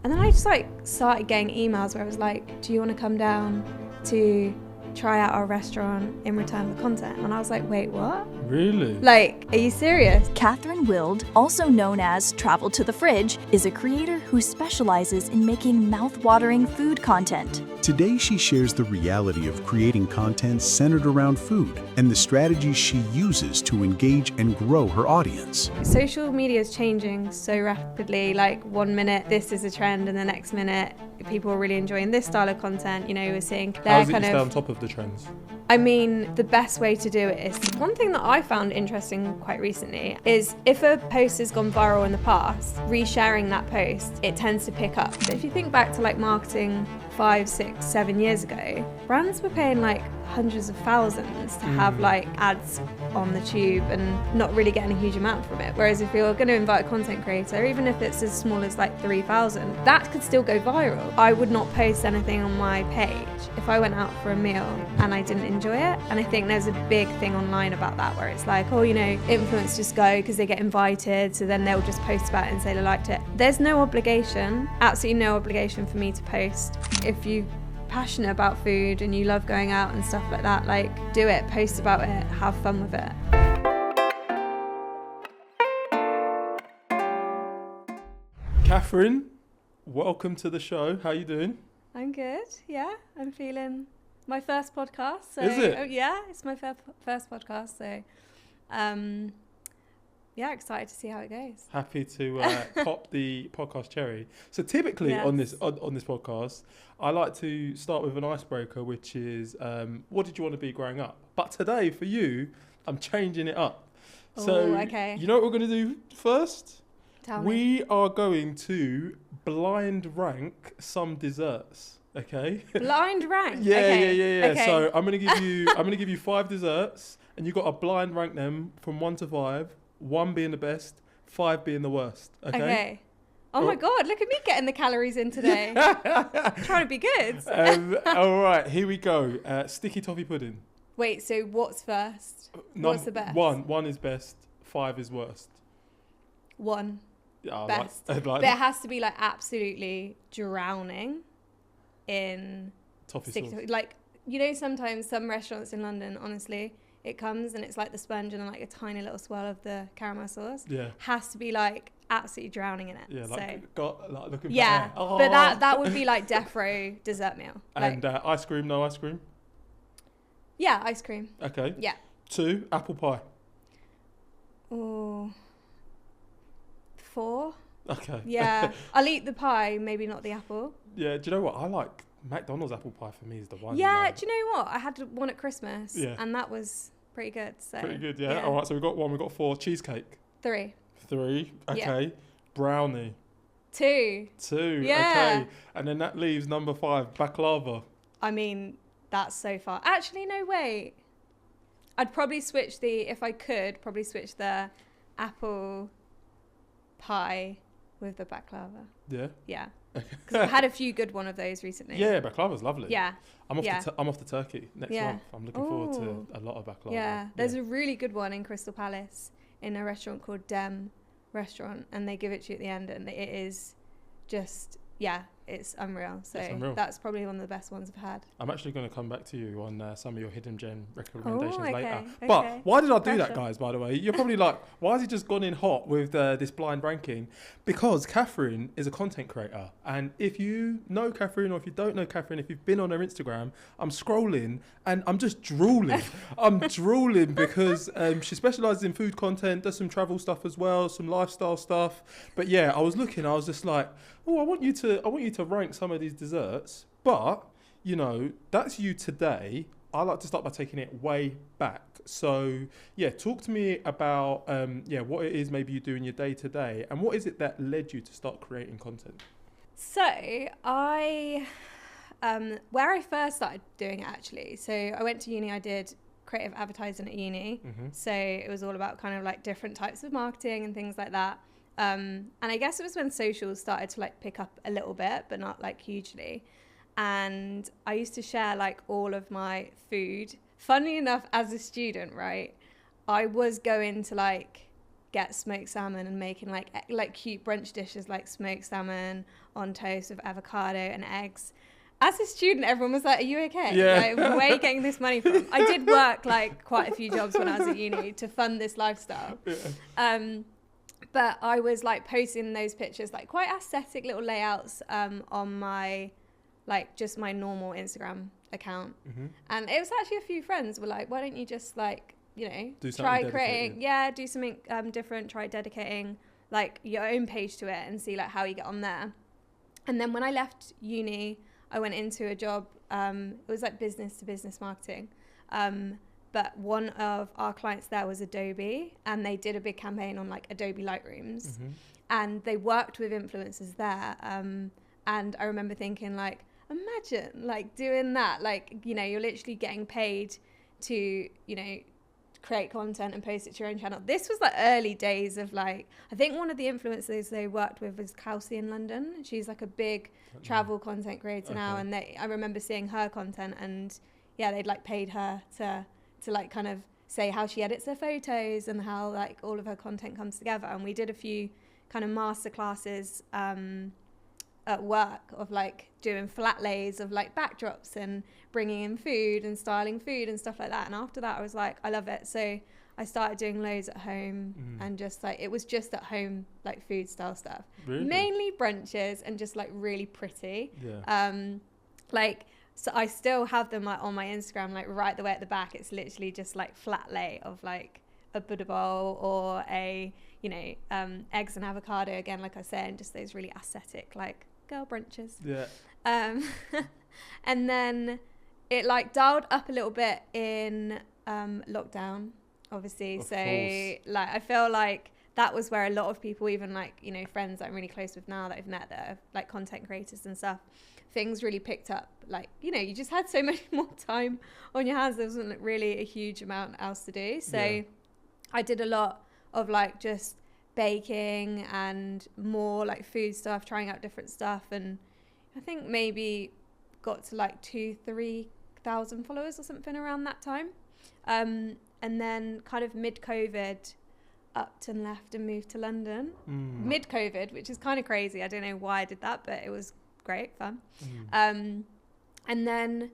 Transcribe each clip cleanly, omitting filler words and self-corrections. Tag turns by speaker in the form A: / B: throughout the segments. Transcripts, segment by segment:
A: And then I just like started getting emails where I was like, do you want to come down to try out our restaurant in return for content? And I was like, wait, what?
B: Really?
A: Like, are you serious?
C: Catherine Wild, also known as Travel to the Fridge, is a creator who specializes in making mouth-watering food content.
D: Today, she shares the reality of creating content centered around food and the strategies she uses to engage and grow her audience.
A: Social media is changing so rapidly. Like 1 minute, this is a trend, and the next minute, people are really enjoying this style of content. You know, we're seeing
B: How is it you stay on top of the trends?
A: I mean, the best way to do it is, one thing that I found interesting quite recently is if a post has gone viral in the past, resharing that post, it tends to pick up. But if you think back to like marketing 5, 6, 7 years ago, brands were paying like hundreds of thousands to have like ads on the tube and not really getting a huge amount from it. Whereas if you're going to invite a content creator, even if it's as small as like 3,000, that could still go viral. I would not post anything on my page if I went out for a meal and I didn't enjoy it. And I think there's a big thing online about that where it's like, oh, you know, influencers just go because they get invited, so then they'll just post about it and say they liked it. There's no obligation, absolutely no obligation for me to post. If you're passionate about food and you love going out and stuff like that, like, do it, post about it, have fun with it.
B: Catherine, welcome to the show. How you doing?
A: I'm good, yeah. I'm feeling my first podcast. So,
B: Is it?
A: Oh, yeah, it's my first podcast. So, yeah, excited to see how it goes.
B: Happy to pop the podcast cherry. So typically
A: Yes.
B: on this podcast, I like to start with an icebreaker, which is what did you want to be growing up? But today, for you, I'm changing it up. So
A: Ooh, okay.
B: you know what we're going to do first?
A: Tell me.
B: We are going to blind rank some desserts. Okay.
A: Blind rank.
B: Yeah.
A: Okay.
B: So I'm gonna give you 5 desserts, and you got to blind rank them from 1 to 5. 1 being the best, 5 being the worst. Okay.
A: Oh my God! Look at me getting the calories in today. Trying to be good.
B: All right. Here we go. Sticky toffee pudding.
A: Wait. So what's first? What's the best?
B: 1 is best. 5 is worst.
A: 1.
B: Yeah,
A: Best.
B: I like
A: But it has to be like absolutely drowning in
B: toffee
A: sticky
B: sauce.
A: toffee. Like, you know, sometimes some restaurants in London, honestly, it comes and it's like the sponge and like a tiny little swirl of the caramel sauce.
B: Yeah.
A: Has to be like absolutely drowning in it.
B: Yeah, like
A: so,
B: looking for
A: yeah,
B: air. Oh.
A: but that would be like death row dessert meal. Like,
B: And ice cream, no ice cream.
A: yeah, ice cream.
B: Okay.
A: Yeah.
B: 2, apple pie.
A: Oh. 4.
B: Okay.
A: Yeah. I'll eat the pie, maybe not the apple.
B: Yeah, do you know what? I like McDonald's apple pie for me is the one.
A: Yeah, do you know what? I had one at Christmas and that was pretty good. So
B: Pretty good, yeah. All right, so we've got 1, we've got 4. Cheesecake.
A: 3.
B: 3, okay.
A: Yeah.
B: Brownie.
A: 2.
B: 2,
A: Yeah.
B: okay. And then that leaves number 5, baklava.
A: I mean, that's so far. Actually, no, wait. I'd probably switch if I could, probably switch the apple pie with the baklava.
B: Yeah?
A: Yeah. Because I've had a few good one of those recently.
B: Yeah, baklava's lovely.
A: Yeah.
B: I'm off to Turkey next month. I'm looking forward to a lot of baklava.
A: Yeah. There's a really good one in Crystal Palace in a restaurant called Dem Restaurant, and they give it to you at the end, and it is just, it's unreal. So that's probably one of the best ones I've had.
B: I'm actually going to come back to you on some of your hidden gem recommendations later.
A: Okay.
B: But why did I do that, guys, by the way? You're probably like, why has he just gone in hot with this blind ranking? Because Catherine is a content creator. And if you know Catherine, or if you don't know Catherine, if you've been on her Instagram, I'm scrolling and I'm just drooling. I'm drooling because she specialises in food content, does some travel stuff as well, some lifestyle stuff. But yeah, I was looking, I was just like, oh, I want you to rank some of these desserts, but you know, that's you today. I like to start by taking it way back. So yeah, talk to me about what it is maybe you do in your day to day, and what is it that led you to start creating content?
A: So I, where I first started doing it actually. So I went to uni. I did creative advertising at uni.
B: Mm-hmm.
A: So it was all about kind of like different types of marketing and things like that. And I guess it was when socials started to like pick up a little bit, but not like hugely. And I used to share like all of my food. Funnily enough, as a student, right, I was going to like get smoked salmon and making like cute brunch dishes like smoked salmon on toast with avocado and eggs. As a student, everyone was like, are you okay?
B: Yeah.
A: Like, where are you getting this money from? I did work like quite a few jobs when I was at uni to fund this lifestyle.
B: Yeah.
A: But I was like posting those pictures, like quite aesthetic little layouts on my, like just my normal Instagram account. And it was actually a few friends were like, why don't you just like, you know, try creating, do something different, try dedicating like your own page to it and see like how you get on there. And then when I left uni, I went into a job, it was like business to business marketing. But one of our clients there was Adobe, and they did a big campaign on like Adobe Lightrooms, and they worked with influencers there. And I remember thinking like, imagine like doing that, like, you know, you're literally getting paid to, you know, create content and post it to your own channel. This was like early days of like, I think one of the influencers they worked with was Kelsey in London. She's like a big travel content creator now, and I remember seeing her content, and yeah, they'd like paid her to like kind of say how she edits her photos and how like all of her content comes together. And we did a few kind of master classes at work of like doing flat lays of like backdrops and bringing in food and styling food and stuff like that. And after that I was like, I love it. So I started doing loads at home and just like, it was just at home like food style stuff.
B: Really?
A: Mainly brunches and just like really pretty. So I still have them like on my Instagram, like right the way at the back. It's literally just like flat lay of like a Buddha bowl or a, you know, eggs and avocado again, like I said, and just those really aesthetic like girl brunches. And then it like dialed up a little bit in lockdown, obviously. Of course. Like I feel like that was where a lot of people, even like, you know, friends that I'm really close with now that I've met that are like content creators and stuff, things really picked up. Like, you know, you just had so much more time on your hands. There wasn't really a huge amount else to do. So I did a lot of like just baking and more like food stuff, trying out different stuff. And I think maybe got to like 2,000-3,000 followers or something around that time. And then kind of mid-COVID, upped and left and moved to London. Mid-COVID, which is kind of crazy. I don't know why I did that, but it was great fun. And then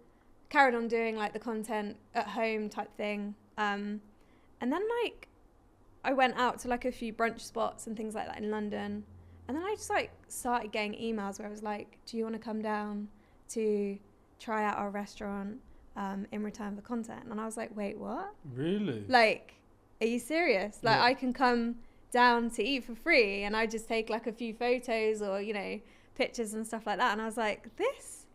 A: carried on doing like the content at home type thing. And then like I went out to like a few brunch spots and things like that in London. And then I just like started getting emails where I was like, do you want to come down to try out our restaurant in return for content? And I was like, wait, what? Really? Like, are you serious? Like, I can come down to eat for free and I just take like a few photos or, you know, pictures and stuff like that. And I was like, this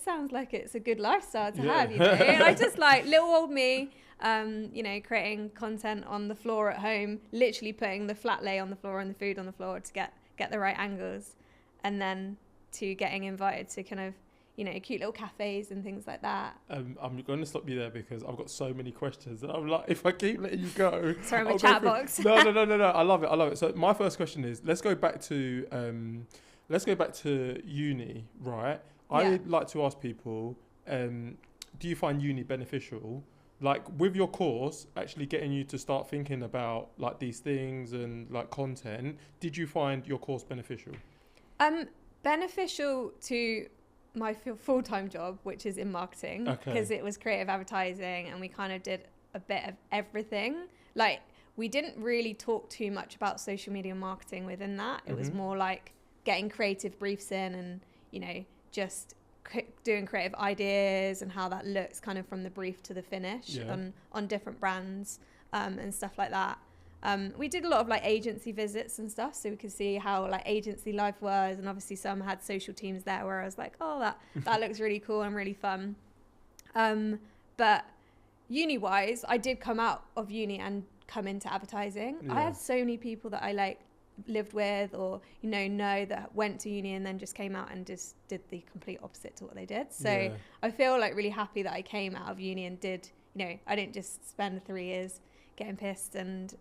A: sounds like it's a good lifestyle to have, you know? And I just like little old me, you know, creating content on the floor at home, literally putting the flat lay on the floor and the food on the floor to get the right angles, and then to getting invited to kind of, you know, cute little cafes and things like that.
B: I'm going to stop you there because I've got so many questions and I'm like, if I keep letting you go.
A: Sorry, my chat box.
B: No. I love it. So my first question is, let's go back to uni, right? I like to ask people, do you find uni beneficial? Like with your course, actually getting you to start thinking about like these things and like content, did you find your course beneficial?
A: Beneficial to my full-time job, which is in marketing, because it was creative advertising and we kind of did a bit of everything. Like we didn't really talk too much about social media marketing within that. It was more like getting creative briefs in and, you know, just doing creative ideas and how that looks kind of from the brief to the finish on different brands and stuff like that. We did a lot of like agency visits and stuff, so we could see how like agency life was, and obviously some had social teams there where I was like, oh, that looks really cool and really fun. But uni wise, I did come out of uni and come into advertising. I had so many people that I like lived with or know that went to uni and then just came out and just did the complete opposite to what they did. So I feel like really happy that I came out of uni and did, you know, I didn't just spend 3 years getting pissed and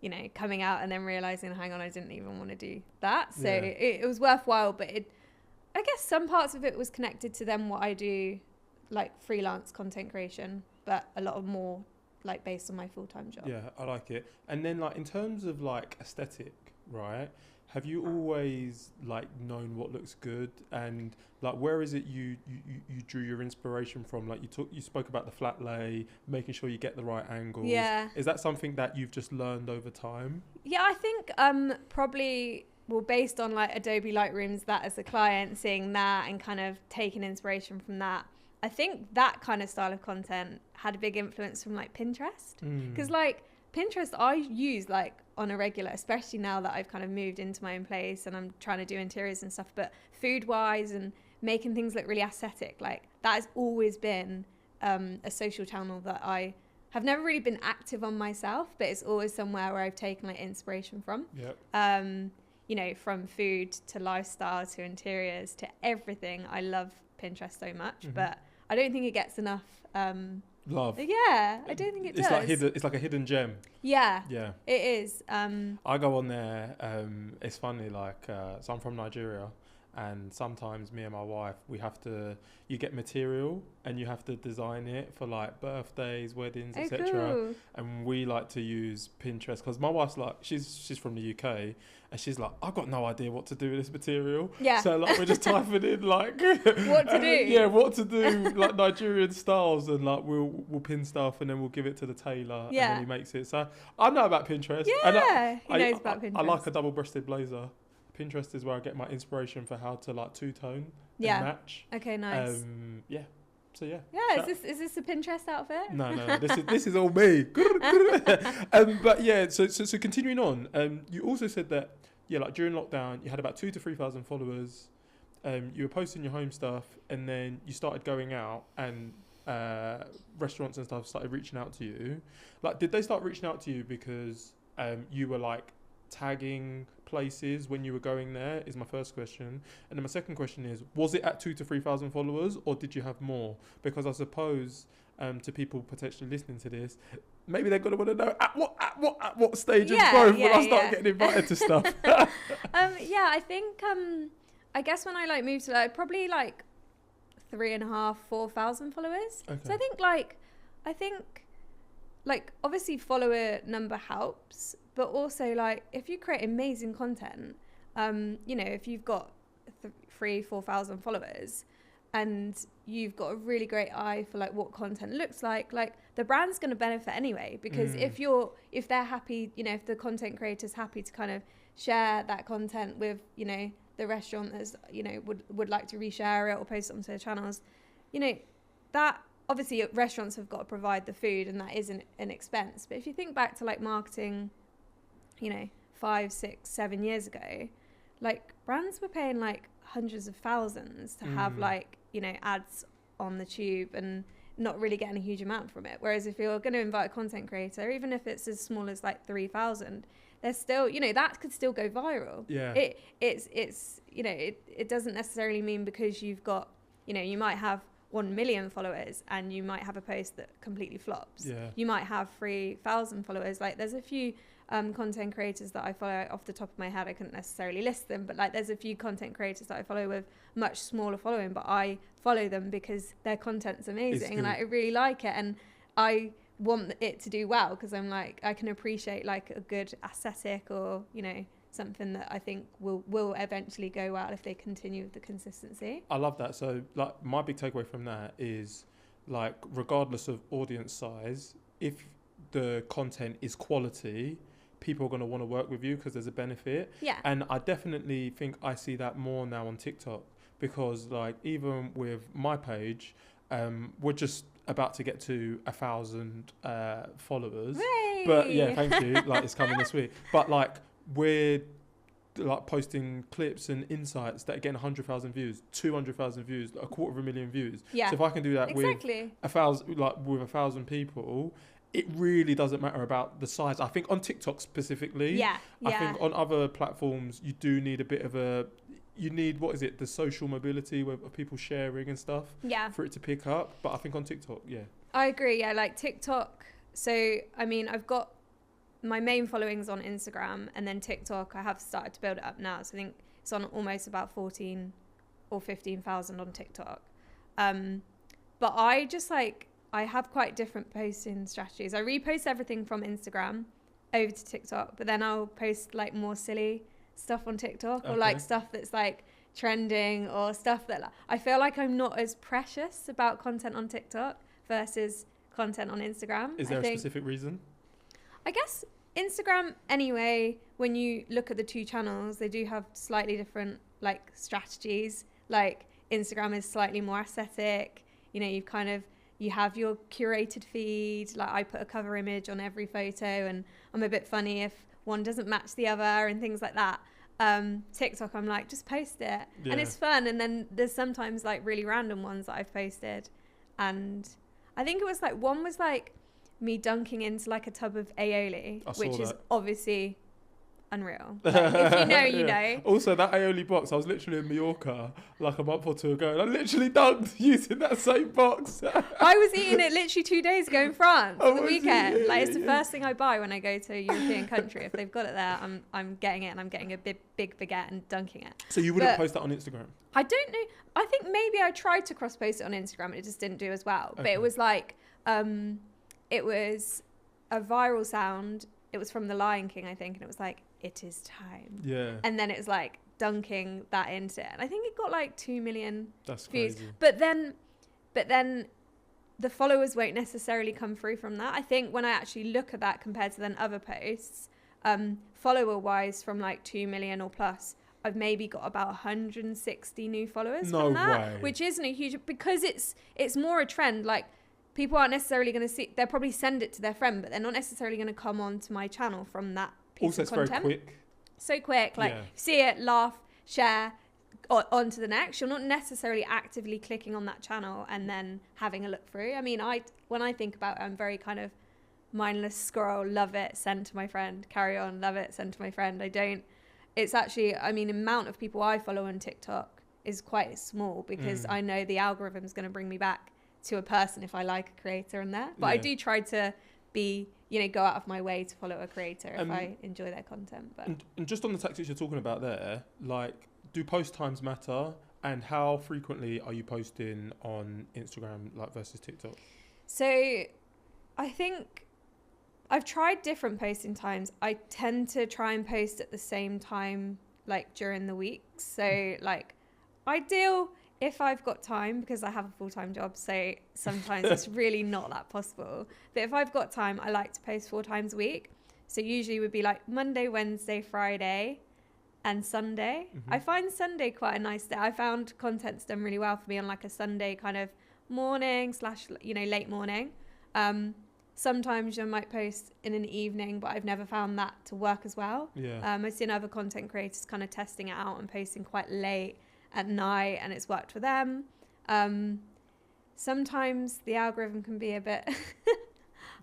A: you know, coming out and then realizing, hang on, I didn't even want to do that. So it was worthwhile, but I guess some parts of it was connected to then what I do, like freelance content creation, but a lot of more like based on my full-time job.
B: Yeah, I like it. And then like in terms of like aesthetic, right? Have you always like known what looks good, and like where is it you drew your inspiration from? Like you spoke about the flat lay, making sure you get the right angles.
A: Yeah.
B: Is that something that you've just learned over time?
A: Yeah, I think probably, well, based on like Adobe Lightroom's that as a client, seeing that and kind of taking inspiration from that, I think that kind of style of content had a big influence from like Pinterest. Because like Pinterest I use like on a regular, especially now that I've kind of moved into my own place and I'm trying to do interiors and stuff, but food wise and making things look really aesthetic, like that has always been a social channel that I have never really been active on myself, but it's always somewhere where I've taken like inspiration from.
B: Yep.
A: You know, from food to lifestyle to interiors to everything. I love Pinterest so much, but I don't think it gets enough
B: love.
A: Yeah, I don't think it does.
B: It's like a hidden gem.
A: Yeah,
B: Yeah,
A: it is.
B: I go on there. It's funny, like so I'm from Nigeria, and sometimes me and my wife, you get material and you have to design it for like birthdays, weddings, etc.
A: Cool.
B: And we like to use Pinterest because my wife's like, she's from the UK, and she's like, I've got no idea what to do with this material.
A: Yeah.
B: So like we're just typing in like
A: what to do.
B: Yeah, what to do, like Nigerian styles, and like we'll pin stuff and then we'll give it to the tailor and then he makes it. So I know about Pinterest.
A: Yeah,
B: and
A: he knows about Pinterest.
B: I like a double-breasted blazer. Pinterest is where I get my inspiration for how to like two-tone and match.
A: Okay, nice.
B: Yeah. So yeah.
A: Yeah, is this a Pinterest outfit?
B: No. This is all me. But yeah, so continuing on, you also said that like during lockdown you had about 2,000 to 3,000 followers. You were posting your home stuff, and then you started going out, and restaurants and stuff started reaching out to you. Like, did they start reaching out to you because you were like tagging places when you were going there? Is my first question. And then my second question is, was it at 2,000 to 3,000 followers, or did you have more? Because I suppose to people potentially listening to this, maybe they're gonna want to know at what stage of growth will I start getting invited to stuff.
A: I think I guess when I like moved to like probably like 3,500 to 4,000 followers.
B: Okay.
A: So I think obviously follower number helps, but also like if you create amazing content, if you've got 3,000 to 4,000 followers and you've got a really great eye for like what content looks like the brand's going to benefit anyway, because if they're happy, if the content creator's happy to kind of share that content with the restaurant that's would like to reshare it or post it onto their channels, that obviously restaurants have got to provide the food and that isn't an expense. But if you think back to like marketing 5, 6, 7 years ago, like brands were paying like hundreds of thousands to have like ads on the tube and not really getting a huge amount from it. Whereas if you're going to invite a content creator, even if it's as small as like 3,000, there's still that could still go viral. It doesn't necessarily mean because you've got you might have 1 million followers and you might have a post that completely flops. You might have 3,000 followers. Like there's a few content creators that I follow off the top of my head. I couldn't necessarily list them, but like there's a few content creators that I follow with much smaller following, but I follow them because their content's amazing and I really like it, and I want it to do well because I'm like, I can appreciate like a good aesthetic or something that I think will eventually go well if they continue with the consistency.
B: I love that. So like my big takeaway from that is like regardless of audience size, if the content is quality, people are going to want to work with you because there's a benefit. And I definitely think I see that more now on TikTok, because like even with my page, we're just about to get to 1,000 followers.
A: Hooray!
B: But yeah, thank you. Like it's coming this week. But like we're like posting clips and insights that are getting 100,000 views, 200,000 views, 250,000 views. So if I can do that with 1,000 people, it really doesn't matter about the size. I think on TikTok specifically, I think on other platforms you do need a bit of you need the social mobility of people sharing and stuff for it to pick up. But I think on TikTok,
A: I agree. Like TikTok. So I mean, I've got my main followings on Instagram, and then TikTok I have started to build it up now. So I think it's on almost about 14 or 15,000 on TikTok. But I just like, I have quite different posting strategies. I repost everything from Instagram over to TikTok, but then I'll post like more silly stuff on TikTok, or like stuff that's like trending, or stuff that I feel like I'm not as precious about content on TikTok versus content on Instagram.
B: Is there a specific reason?
A: I guess Instagram, anyway, when you look at the two channels, they do have slightly different like strategies. Like Instagram is slightly more aesthetic. You know, you have your curated feed. Like I put a cover image on every photo, and I'm a bit funny if one doesn't match the other and things like that. TikTok, I'm like, just post it. Yeah. And it's fun. And then there's sometimes like really random ones that I've posted. And I think it was like, one was like me dunking into like a tub of aioli, which is obviously unreal. Like, if you know, you know.
B: Also, that aioli box, I was literally in Mallorca like a month or two ago, and I literally dunked using that same box.
A: I was eating it literally 2 days ago in France on the weekend. Like, it's the first thing I buy when I go to a European country. If they've got it there, I'm getting it, and I'm getting a big baguette and dunking it.
B: So you wouldn't post that on Instagram?
A: I don't know. I think maybe I tried to cross post it on Instagram and it just didn't do as well. Okay. But it was like, it was a viral sound. It was from The Lion King, I think, and it was like, "It is time." Yeah. And then it was like dunking that into it, and I think it got like 2 million views. Crazy. But then the followers won't necessarily come through from that. I think when I actually look at that compared to then other posts, follower wise, from like 2 million or plus, I've maybe got about 160 new followers from that, which isn't a huge, because it's more a trend. Like, people aren't necessarily going to see, they'll probably send it to their friend, but they're not necessarily going to come on to my channel from that piece of content. Also, it's very quick. So quick, like, see it, laugh, share, on to the next. You're not necessarily actively clicking on that channel and then having a look through. I mean, when I think about it, I'm very kind of mindless scroll, love it, send to my friend, carry on, love it, send to my friend. It's actually, I mean, the amount of people I follow on TikTok is quite small, because I know the algorithm is going to bring me back to a person if I like a creator in there. But I do try to go out of my way to follow a creator if I enjoy their content. But
B: and just on the tactics you're talking about there, like, do post times matter? And how frequently are you posting on Instagram, like, versus TikTok?
A: So I think I've tried different posting times. I tend to try and post at the same time, like during the week. So like, ideal if I've got time, because I have a full-time job, so sometimes it's really not that possible. But if I've got time, I like to post 4 times a week. So usually it would be like Monday, Wednesday, Friday, and Sunday. I find Sunday quite a nice day. I found content's done really well for me on like a Sunday kind of morning / late morning. Sometimes I might post in an evening, but I've never found that to work as well. I've seen other content creators kind of testing it out and posting quite late at night, and it's worked for them. Sometimes the algorithm can be a bit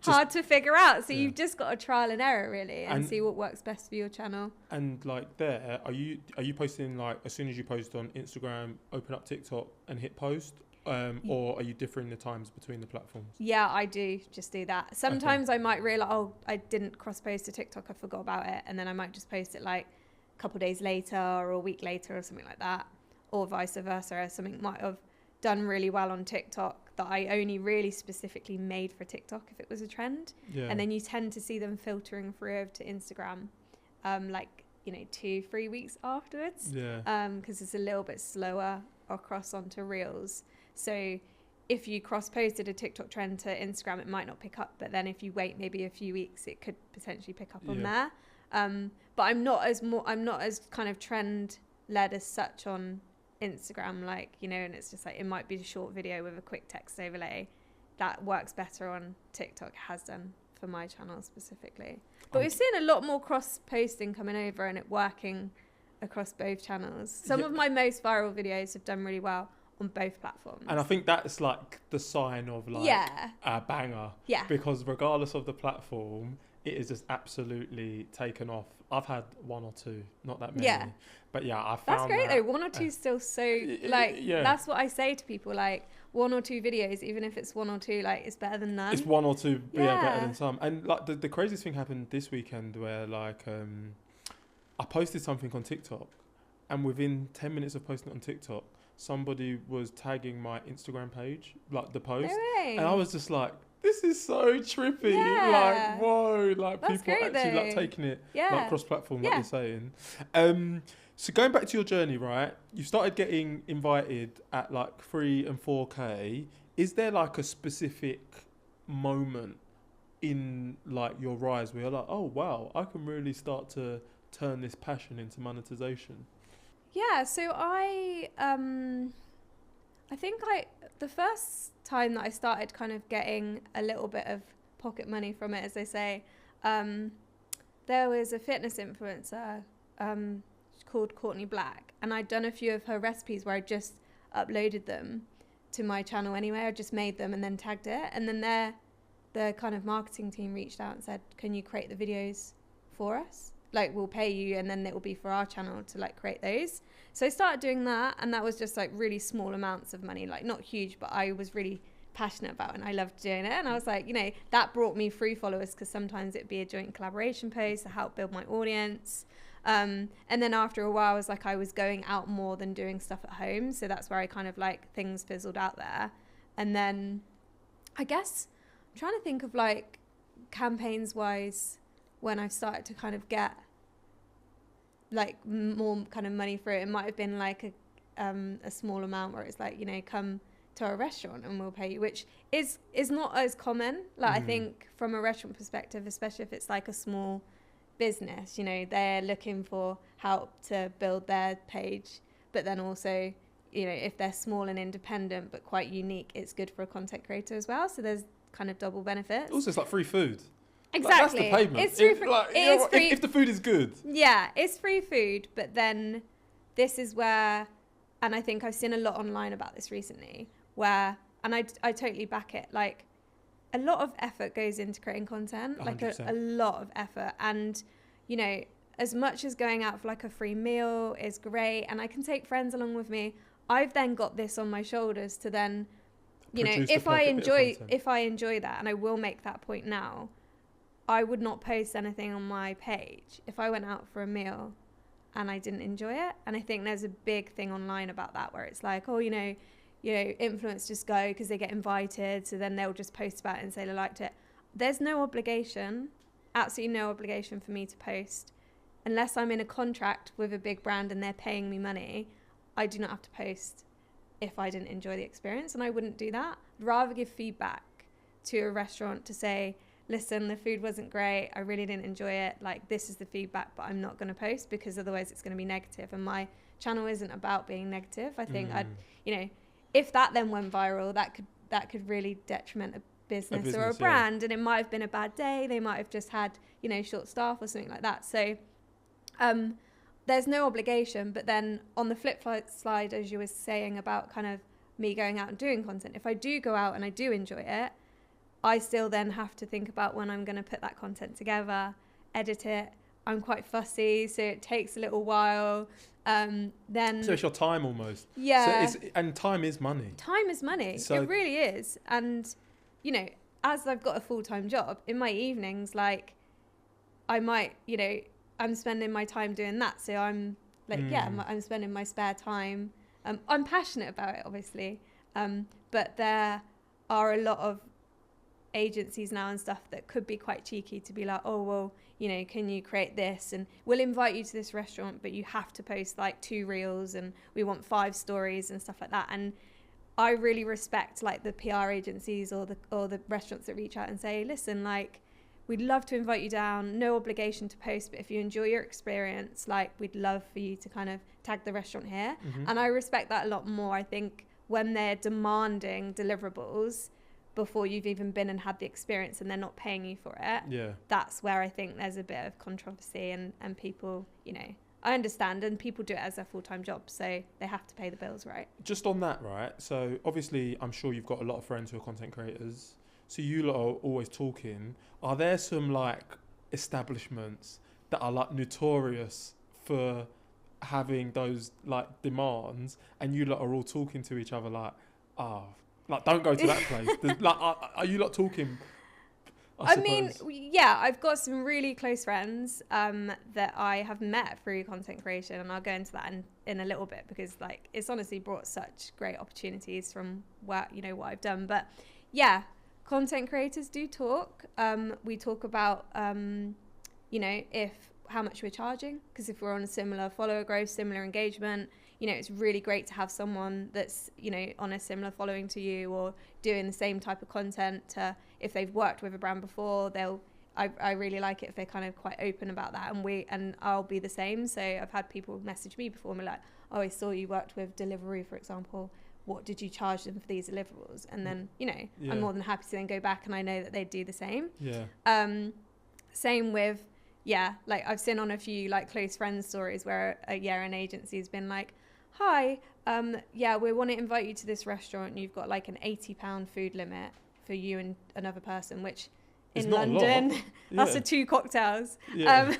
A: hard to figure out, so you've just got to trial and error really, and see what works best for your channel. And
B: like, there, are you posting like as soon as you post on Instagram, open up TikTok and hit post? Or are you differing the times between the platforms?
A: Yeah, I do just do that. Sometimes I might realize, I didn't cross post to TikTok, I forgot about it, and then I might just post it like a couple of days later or a week later or something like that, or vice versa. Something might have done really well on TikTok that I only really specifically made for TikTok if it was a trend. And then you tend to see them filtering through over to Instagram 2-3 weeks afterwards, because it's a little bit slower across onto Reels. So if you cross-posted a TikTok trend to Instagram, it might not pick up. But then if you wait maybe a few weeks, it could potentially pick up on there. But I'm not as kind of trend-led as such on Instagram, and it's just like, it might be a short video with a quick text overlay. That works better on TikTok, has done for my channel specifically. But we've seen a lot more cross-posting coming over and it working across both channels. Some of my most viral videos have done really well on both platforms. And
B: I think that's like the sign of a banger. Yeah. Because regardless of the platform, it is just absolutely taken off. I've had 1 or 2, not that many. Yeah. But I found
A: that's great though. 1 or 2 is still so that's what I say to people, like 1 or 2 videos, even if it's 1 or 2, like it's better than none.
B: It's 1 or 2 better than some. And like the craziest thing happened this weekend where I posted something on TikTok and within 10 minutes of posting it on TikTok, somebody was tagging my Instagram page, like the post.
A: No way.
B: And I was just like, this is so trippy.
A: Yeah.
B: Like, whoa. Like,
A: That's
B: people
A: great,
B: actually
A: though.
B: like taking it
A: Yeah.
B: like cross-platform, like
A: Yeah.
B: you're saying. So going back to your journey, right? You started getting invited at like 3 and 4K. Is there like a specific moment in like your rise where you're like, oh wow, I can really start to turn this passion into monetization?
A: Yeah, so I think the first time that I started kind of getting a little bit of pocket money from it, as they say, there was a fitness influencer called Courtney Black, and I'd done a few of her recipes where I just uploaded them to my channel anyway. I just made them and then tagged it, and then the kind of marketing team reached out and said, can you create the videos for us? Like, we'll pay you, and then it will be for our channel to like create those. So I started doing that, and that was just like really small amounts of money, like not huge, but I was really passionate about it and I loved doing it. And I was like, you know, that brought me free followers, because sometimes it'd be a joint collaboration post to help build my audience. And then after a while, I was like, I was going out more than doing stuff at home. So that's where I kind of like things fizzled out there. And then I guess I'm trying to think of like campaigns wise, when I started to kind of get like more kind of money for it. It might have been like a small amount where it's like, you know, come to our restaurant and we'll pay you, which is not as common. Like, I think from a restaurant perspective, especially if it's like a small business, you know, they're looking for help to build their page, but then also, you know, if they're small and independent but quite unique, it's good for a content creator as well. So there's kind of double benefits.
B: Also, it's like free food.
A: Exactly.
B: Like, that's the payment.
A: It's free.
B: If the food is good.
A: Yeah, it's free food, but then this is where, and I think I've seen a lot online about this recently, where, and I totally back it, like a lot of effort goes into creating content,
B: 100%.
A: like a lot of effort. And, you know, as much as going out for like a free meal is great, and I can take friends along with me, I've then got this on my shoulders to then, you know, if I enjoy that, and I will make that point now, I would not post anything on my page if I went out for a meal and I didn't enjoy it. And I think there's a big thing online about that, where it's like, oh, you know, influencers go because they get invited, so then they'll just post about it and say they liked it. There's no obligation, absolutely no obligation for me to post. Unless I'm in a contract with a big brand and they're paying me money, I do not have to post if I didn't enjoy the experience, and I wouldn't do that. I'd rather give feedback to a restaurant to say, listen, the food wasn't great, I really didn't enjoy it, like, this is the feedback, but I'm not going to post, because otherwise it's going to be negative, and my channel isn't about being negative. I think I'd, you know, if that then went viral, that could really detriment a business or a brand, and it might have been a bad day, they might have just had, you know, short staff or something like that. So there's no obligation. But then on the flip side, as you were saying about kind of me going out and doing content, if I do go out and I do enjoy it, I still then have to think about when I'm going to put that content together, edit it. I'm quite fussy, so it takes a little while. Then
B: so it's your time almost.
A: Yeah.
B: So and time is money.
A: Time is money. So it really is. And, you know, as I've got a full-time job, in my evenings, like, I might, you know, I'm spending my time doing that. So I'm like, I'm spending my spare time. I'm passionate about it, obviously. But there are a lot of agencies now and stuff that could be quite cheeky to be like, oh, well, you know, can you create this, and we'll invite you to this restaurant, but you have to post like 2 reels, and we want 5 stories and stuff like that. And I really respect like the PR agencies or the restaurants that reach out and say, listen, like, we'd love to invite you down, no obligation to post, but if you enjoy your experience, like, we'd love for you to kind of tag the restaurant here. And I respect that a lot more. I think when they're demanding deliverables before you've even been and had the experience, and they're not paying you for it, that's where I think there's a bit of controversy, and people, you know, I understand, and people do it as a full-time job, so they have to pay the bills, right?
B: Just on that, right? So obviously, I'm sure you've got a lot of friends who are content creators, so you lot are always talking. Are there some like establishments that are like notorious for having those like demands, and you lot are all talking to each other like, like, don't go to that place? Like, are you lot talking? I mean,
A: yeah, I've got some really close friends that I have met through content creation, and I'll go into that in in a little bit, because like it's honestly brought such great opportunities from what I've done. But yeah, content creators do talk. We talk about how much we're charging, because if we're on a similar follower growth, similar engagement, it's really great to have someone that's on a similar following to you, or doing the same type of content. If they've worked with a brand before, I really like it if they're kind of quite open about that, and I'll be the same. So I've had people message me before and be like, oh, I saw you worked with Deliveroo, for example, what did you charge them for these deliverables? And then I'm more than happy to then go back, and I know that they'd do the same. Same with like I've seen on a few like close friends stories where an agency has been like, hi, we want to invite you to this restaurant, and you've got like an £80 food limit for you and another person, which in London that's a 2 cocktails. So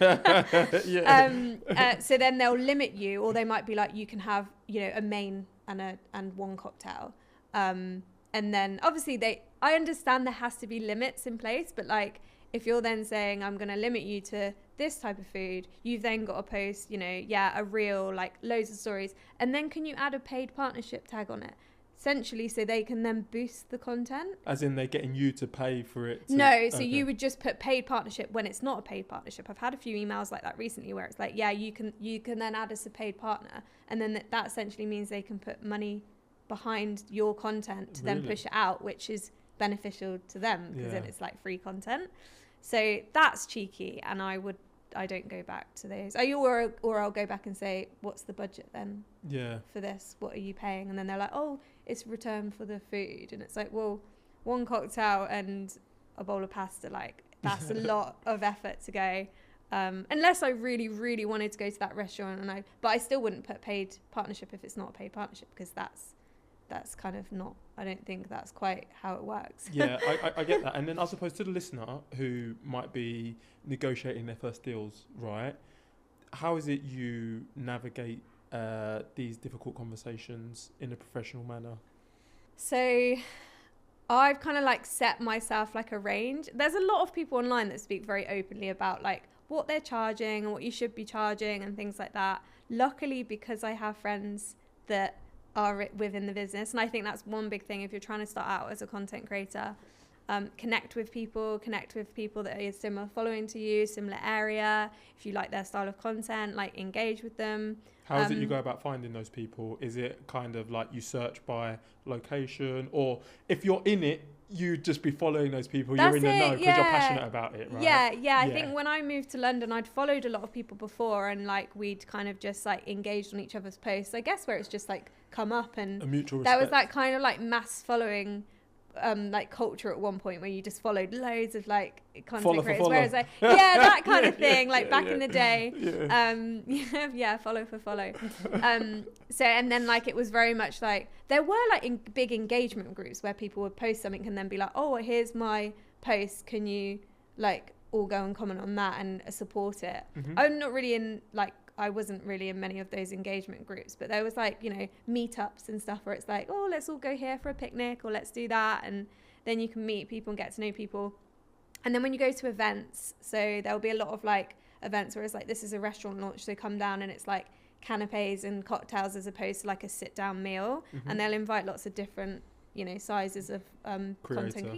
A: then they'll limit you, or they might be like, you can have a main and 1 cocktail, and then obviously I understand there has to be limits in place, but like if you're then saying I'm going to limit you to this type of food, you've then got to post a reel, like loads of stories, and then can you add a paid partnership tag on it, essentially, so they can then boost the content? As in they're getting you to pay for it? You would just put paid partnership when it's not a paid partnership. I've had a few emails like that recently where it's like, you can then add us a paid partner, and then that essentially means they can put money behind your content to then push it out, which is beneficial to them, because then it's like free content. So that's cheeky, and I don't go back to those. Or I'll go back and say, what's the budget then for this? What are you paying? And then they're like, oh, it's return for the food. And it's like, well, 1 cocktail and a bowl of pasta, like that's a lot of effort to go. Unless I really, really wanted to go to that restaurant, but I still wouldn't put paid partnership if it's not a paid partnership, because that's kind of not, I don't think that's quite how it works. I get that. And then as opposed to the listener who might be negotiating their first deals, right? How is it you navigate these difficult conversations in a professional manner? So I've kind of like set myself like a range. There's a lot of people online that speak very openly about like what they're charging and what you should be charging and things like that. Luckily, because I have friends that are within the business, and I think that's one big thing if you're trying to start out as a content creator. Connect with people that are similar following to you, similar area. If you like their style of content, like engage with them. How is it you go about finding those people? Is it kind of like you search by location, or if you're in it, you just be following those people? You're in the know because you're passionate about it, right? I think when I moved to London, I'd followed a lot of people before, and like we'd kind of just like engaged on each other's posts, I guess, where it's just like come up, and a mutual respect. There was that kind of like mass following like culture at one point where you just followed loads of like content creators, whereas like that kind of thing, like back in the day, follow for follow. So and then like it was very much like there were like big engagement groups where people would post something and then be like, oh, here's my post, can you like all go and comment on that and support it? I'm not really in like, I wasn't really in many of those engagement groups, but there was like, meetups and stuff where it's like, oh, let's all go here for a picnic, or let's do that. And then you can meet people and get to know people. And then when you go to events, so there'll be a lot of like events where it's like, this is a restaurant launch, so come down and it's like canapes and cocktails as opposed to like a sit down meal. And they'll invite lots of different sizes of content,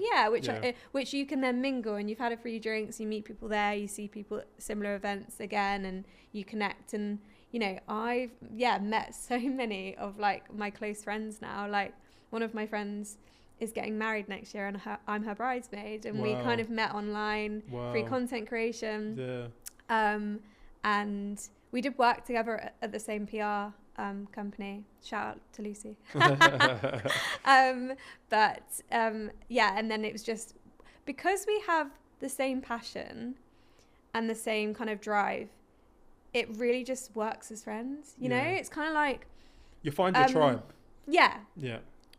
A: which you can then mingle, and you've had a few drinks, you meet people there, you see people at similar events again, and you connect. And I've met so many of like my close friends now. Like one of my friends is getting married next year, and I'm her bridesmaid, and we kind of met online through content creation. And we did work together at the same PR company. Shout out to Lucy. And then it was just because we have the same passion and the same kind of drive, it really just works as friends. You know, it's kind of like you find your tribe. Yeah,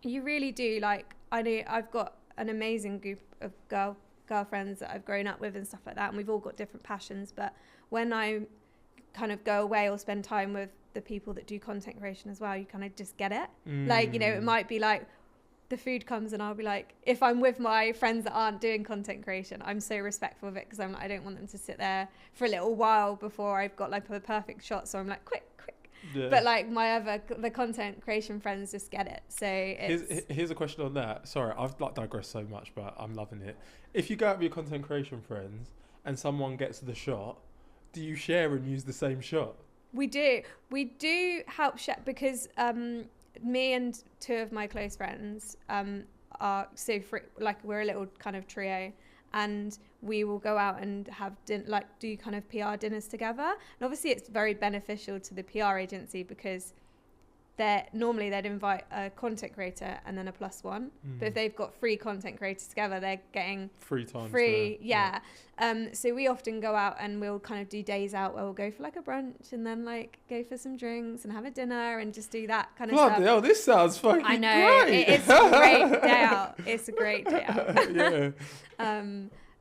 A: you really do. Like I know I've got an amazing group of girlfriends that I've grown up with and stuff like that, and we've all got different passions. But when I kind of go away or spend time with the people that do content creation as well, you kind of just get it. Like, it might be like the food comes and I'll be like, if I'm with my friends that aren't doing content creation, I'm so respectful of it, because I'm like, I don't want them to sit there for a little while before I've got like a perfect shot. So I'm like, quick,
B: Yeah.
A: But like the content creation friends just get it. So
B: here's a question on that. Sorry, I've like digressed so much, but I'm loving it. If you go out with your content creation friends and someone gets the shot, do you share and use the same shot?
A: We do help share because me and two of my close friends are so free, like we're a little kind of trio, and we will go out and have do kind of PR dinners together. And obviously it's very beneficial to the PR agency because they'd invite a content creator and then a +1. But if they've got 3 content creators together, they're getting
B: free time.
A: So we often go out and we'll kind of do days out where we'll go for like a brunch and then like go for some drinks and have a dinner and just do that kind of stuff.
B: Bloody hell, this sounds fucking
A: I know,
B: great.
A: it's a great day out. It's a great day out.
B: Yeah.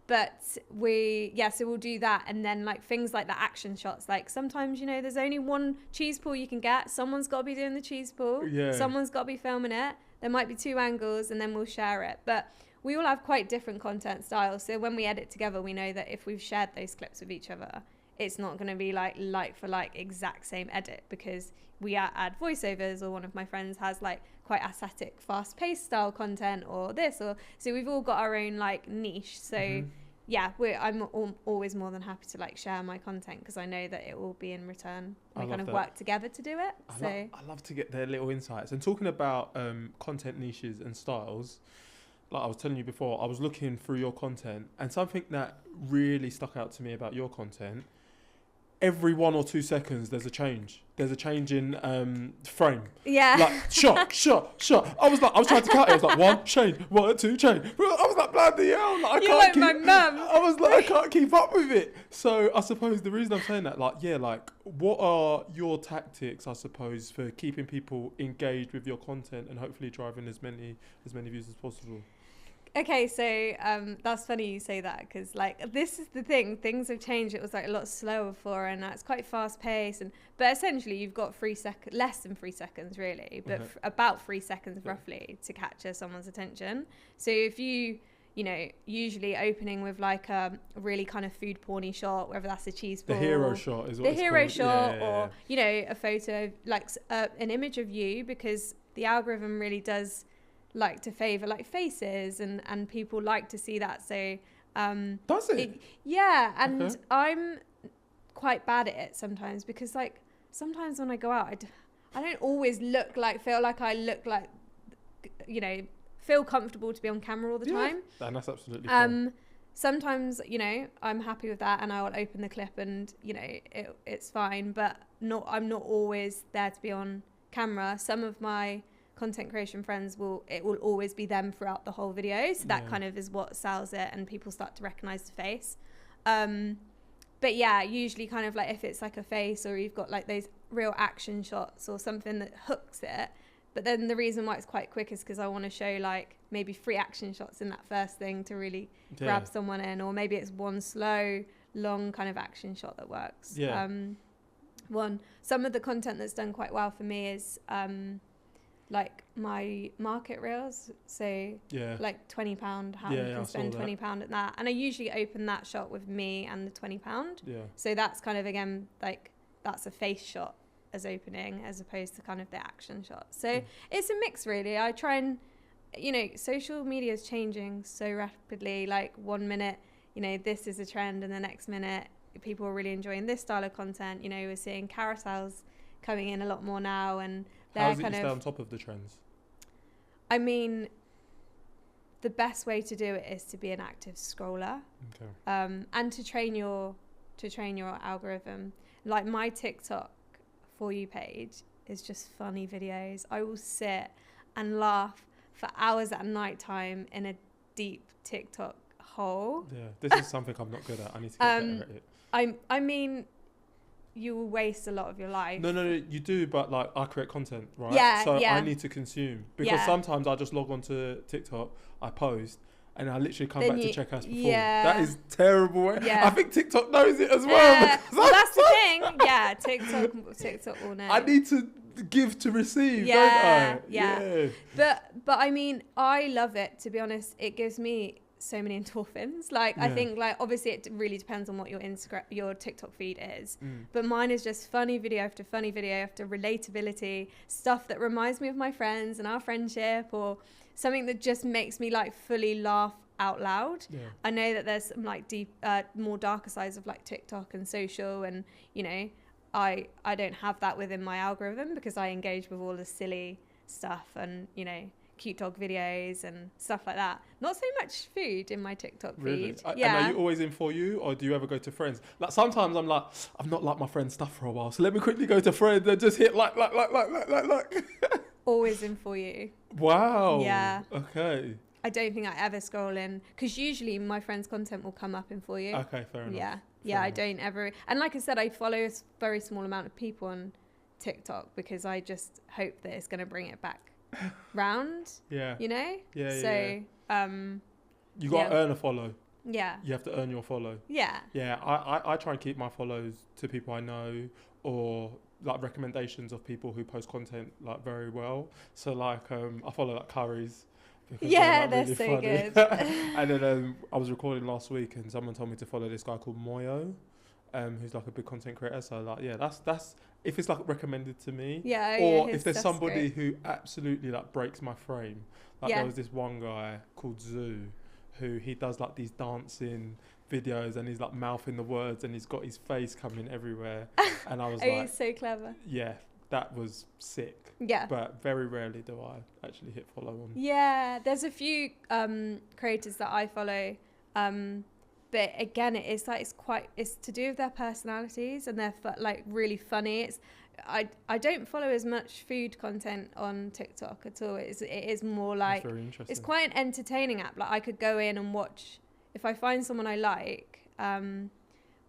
A: But so we'll do that, and then like things like the action shots, like sometimes, you know, there's only one cheese pool you can get, someone's got to be doing the cheese pool, someone's got to be filming it, there might be 2 angles, and then we'll share it. But we all have quite different content styles, so when we edit together, we know that if we've shared those clips with each other, it's not going to be like for like exact same edit, because we add voiceovers, or one of my friends has like quite aesthetic, fast-paced style content, or this, or so we've all got our own like niche. So I'm always more than happy to like share my content because I know that it will be in return. We kind of work together to do it. I
B: love to get their little insights. And talking about content niches and styles, like I was telling you before, I was looking through your content, and something that really stuck out to me about your content, every 1 or 2 seconds there's a change. There's a change in frame.
A: Yeah.
B: Like shot. I was trying to cut it. I was like 1 change, 1 2 change. I was like bloody hell. Like,
A: You're like my mum.
B: I was like, I can't keep up with it. So I suppose the reason I'm saying that, what are your tactics, I suppose, for keeping people engaged with your content and hopefully driving as many views as possible?
A: Okay, so that's funny you say that, because like this is the thing, things have changed. It was like a lot slower before, and it's quite fast paced, but essentially you've got less than 3 seconds really, but about 3 seconds roughly to capture someone's attention. So if you know, usually opening with like a really kind of food porny shot, whether that's a cheese ball,
B: the hero shot is what
A: the hero shot,
B: yeah.
A: Or you know, a photo like an image of you, because the algorithm really does like to favor like faces, and people like to see that. So
B: does it?
A: And
B: okay.
A: I'm quite bad at it sometimes, because like sometimes when I go out, I don't always feel like I look like, you know, feel comfortable to be on camera all the time.
B: And that's absolutely fine.
A: Sometimes, you know, I'm happy with that, and I will open the clip and, you know, it's fine, but I'm not always there to be on camera. Some of my content creation friends will always be them throughout the whole video, so that kind of is what sells it, and people start to recognize the face. But yeah, usually kind of like if it's like a face, or you've got like those real action shots or something that hooks it. But then the reason why it's quite quick is because I want to show like maybe 3 action shots in that first thing to really grab someone in, or maybe it's 1 slow long kind of action shot that works. Some of the content that's done quite well for me is like my market reels, so like £20, how you can spend £20 at that, and I usually open that shot with me and the £20. So that's kind of, again, like that's a face shot as opening, as opposed to kind of the action shot. So it's a mix really. I try and, you know, social media is changing so rapidly. Like 1 minute, you know, this is a trend, and the next minute people are really enjoying this style of content. You know, we're seeing carousels coming in a lot more now, and
B: how is it you stay on top of the trends?
A: I mean, the best way to do it is to be an active scroller, and to train your algorithm. Like my TikTok For You page is just funny videos. I will sit and laugh for hours at night time in a deep TikTok hole.
B: Yeah, this is something I'm not good at. I need to get better at it.
A: I mean, you will waste a lot of your life.
B: No, you do, but like I create content, right?
A: Yeah,
B: so I need to consume, because sometimes I just log onto TikTok, I post, and I literally come back to check as before. That is terrible. I think TikTok knows it as well.
A: Well, that's the thing. Yeah, TikTok will know.
B: I need to give to receive, don't I?
A: Yeah. But I mean, I love it, to be honest. It gives me so many endorphins. Like, I think, like, obviously it really depends on what your TikTok feed is. But mine is just funny video after relatability, stuff that reminds me of my friends and our friendship, or something that just makes me like fully laugh out loud. I know that there's some like deep, more darker sides of like TikTok and social, and you know, I don't have that within my algorithm because I engage with all the silly stuff and, you know, cute dog videos and stuff like that. Not so much food in my TikTok feed.
B: Really? And are you always in For You, or do you ever go to Friends? Like, sometimes I'm like, I've not liked my friend's stuff for a while, so let me quickly go to Friends and just hit like.
A: Always in For You.
B: Wow.
A: Yeah.
B: Okay.
A: I don't think I ever scroll in, because usually my friend's content will come up in For You.
B: Okay, fair enough.
A: Yeah, I don't ever. And like I said, I follow a very small amount of people on TikTok because I just hope that it's going to bring it back round.
B: Yeah.
A: You know?
B: Yeah.
A: So,
B: you got to earn a follow.
A: Yeah.
B: You have to earn your follow.
A: Yeah.
B: Yeah. I try and keep my follows to people I know, or like recommendations of people who post content like very well. So like I follow like Currys.
A: Yeah,
B: they're
A: so
B: funny.
A: good.
B: And then I was recording last week, and someone told me to follow this guy called Moyo, who's like a big content creator. So like, yeah, that's if it's like recommended to me, or if there's somebody who absolutely like breaks my frame. Like there was this one guy called Zoo, who he does like these dancing videos, and he's like mouthing the words, and he's got his face coming everywhere, and I was like,
A: he's so clever.
B: Yeah, that was sick.
A: Yeah.
B: But very rarely do I actually hit follow on.
A: Yeah, there's a few creators that I follow, but again, it's to do with their personalities, and they're like really funny. I don't follow as much food content on TikTok at all. It is more like,
B: that's very interesting.
A: It's quite an entertaining app. Like, I could go in and watch, if I find someone I like, one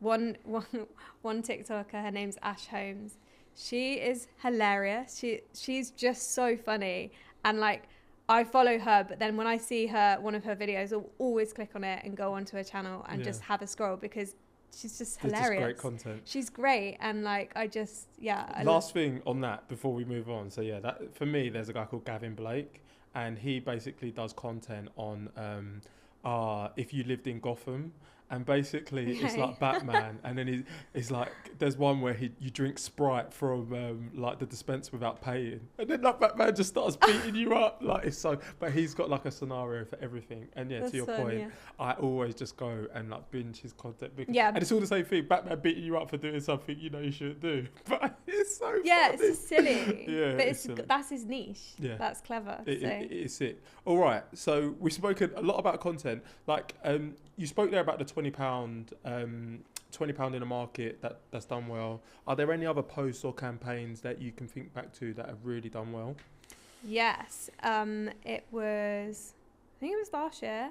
A: TikToker, her name's Ash Holmes. She is hilarious. She's just so funny, and like, I follow her, but then when I see one of her videos, I'll always click on it and go onto her channel and just have a scroll, because she's just hilarious.
B: It's just great content.
A: She's great, and like,
B: Last thing on that before we move on. So yeah, that for me, there's a guy called Gavin Blake, and he basically does content on if you lived in Gotham. And basically, it's like Batman, and then he's like, there's one where you drink Sprite from like the dispenser without paying, and then like Batman just starts beating you up. Like, it's so, but he's got like a scenario for everything. And yeah, to your point, I always just go and like binge his content. Because, and it's all the same thing. Batman beating you up for doing something you know you shouldn't do, but it's so funny.
A: It's just silly.
B: But
A: silly. That's his niche. Yeah, that's clever.
B: It is it. All right, so we've spoken a lot about content. Like you spoke there about the £20 in a market that's done well. Are there any other posts or campaigns that you can think back to that have really done well?
A: Yes. I think it was last year.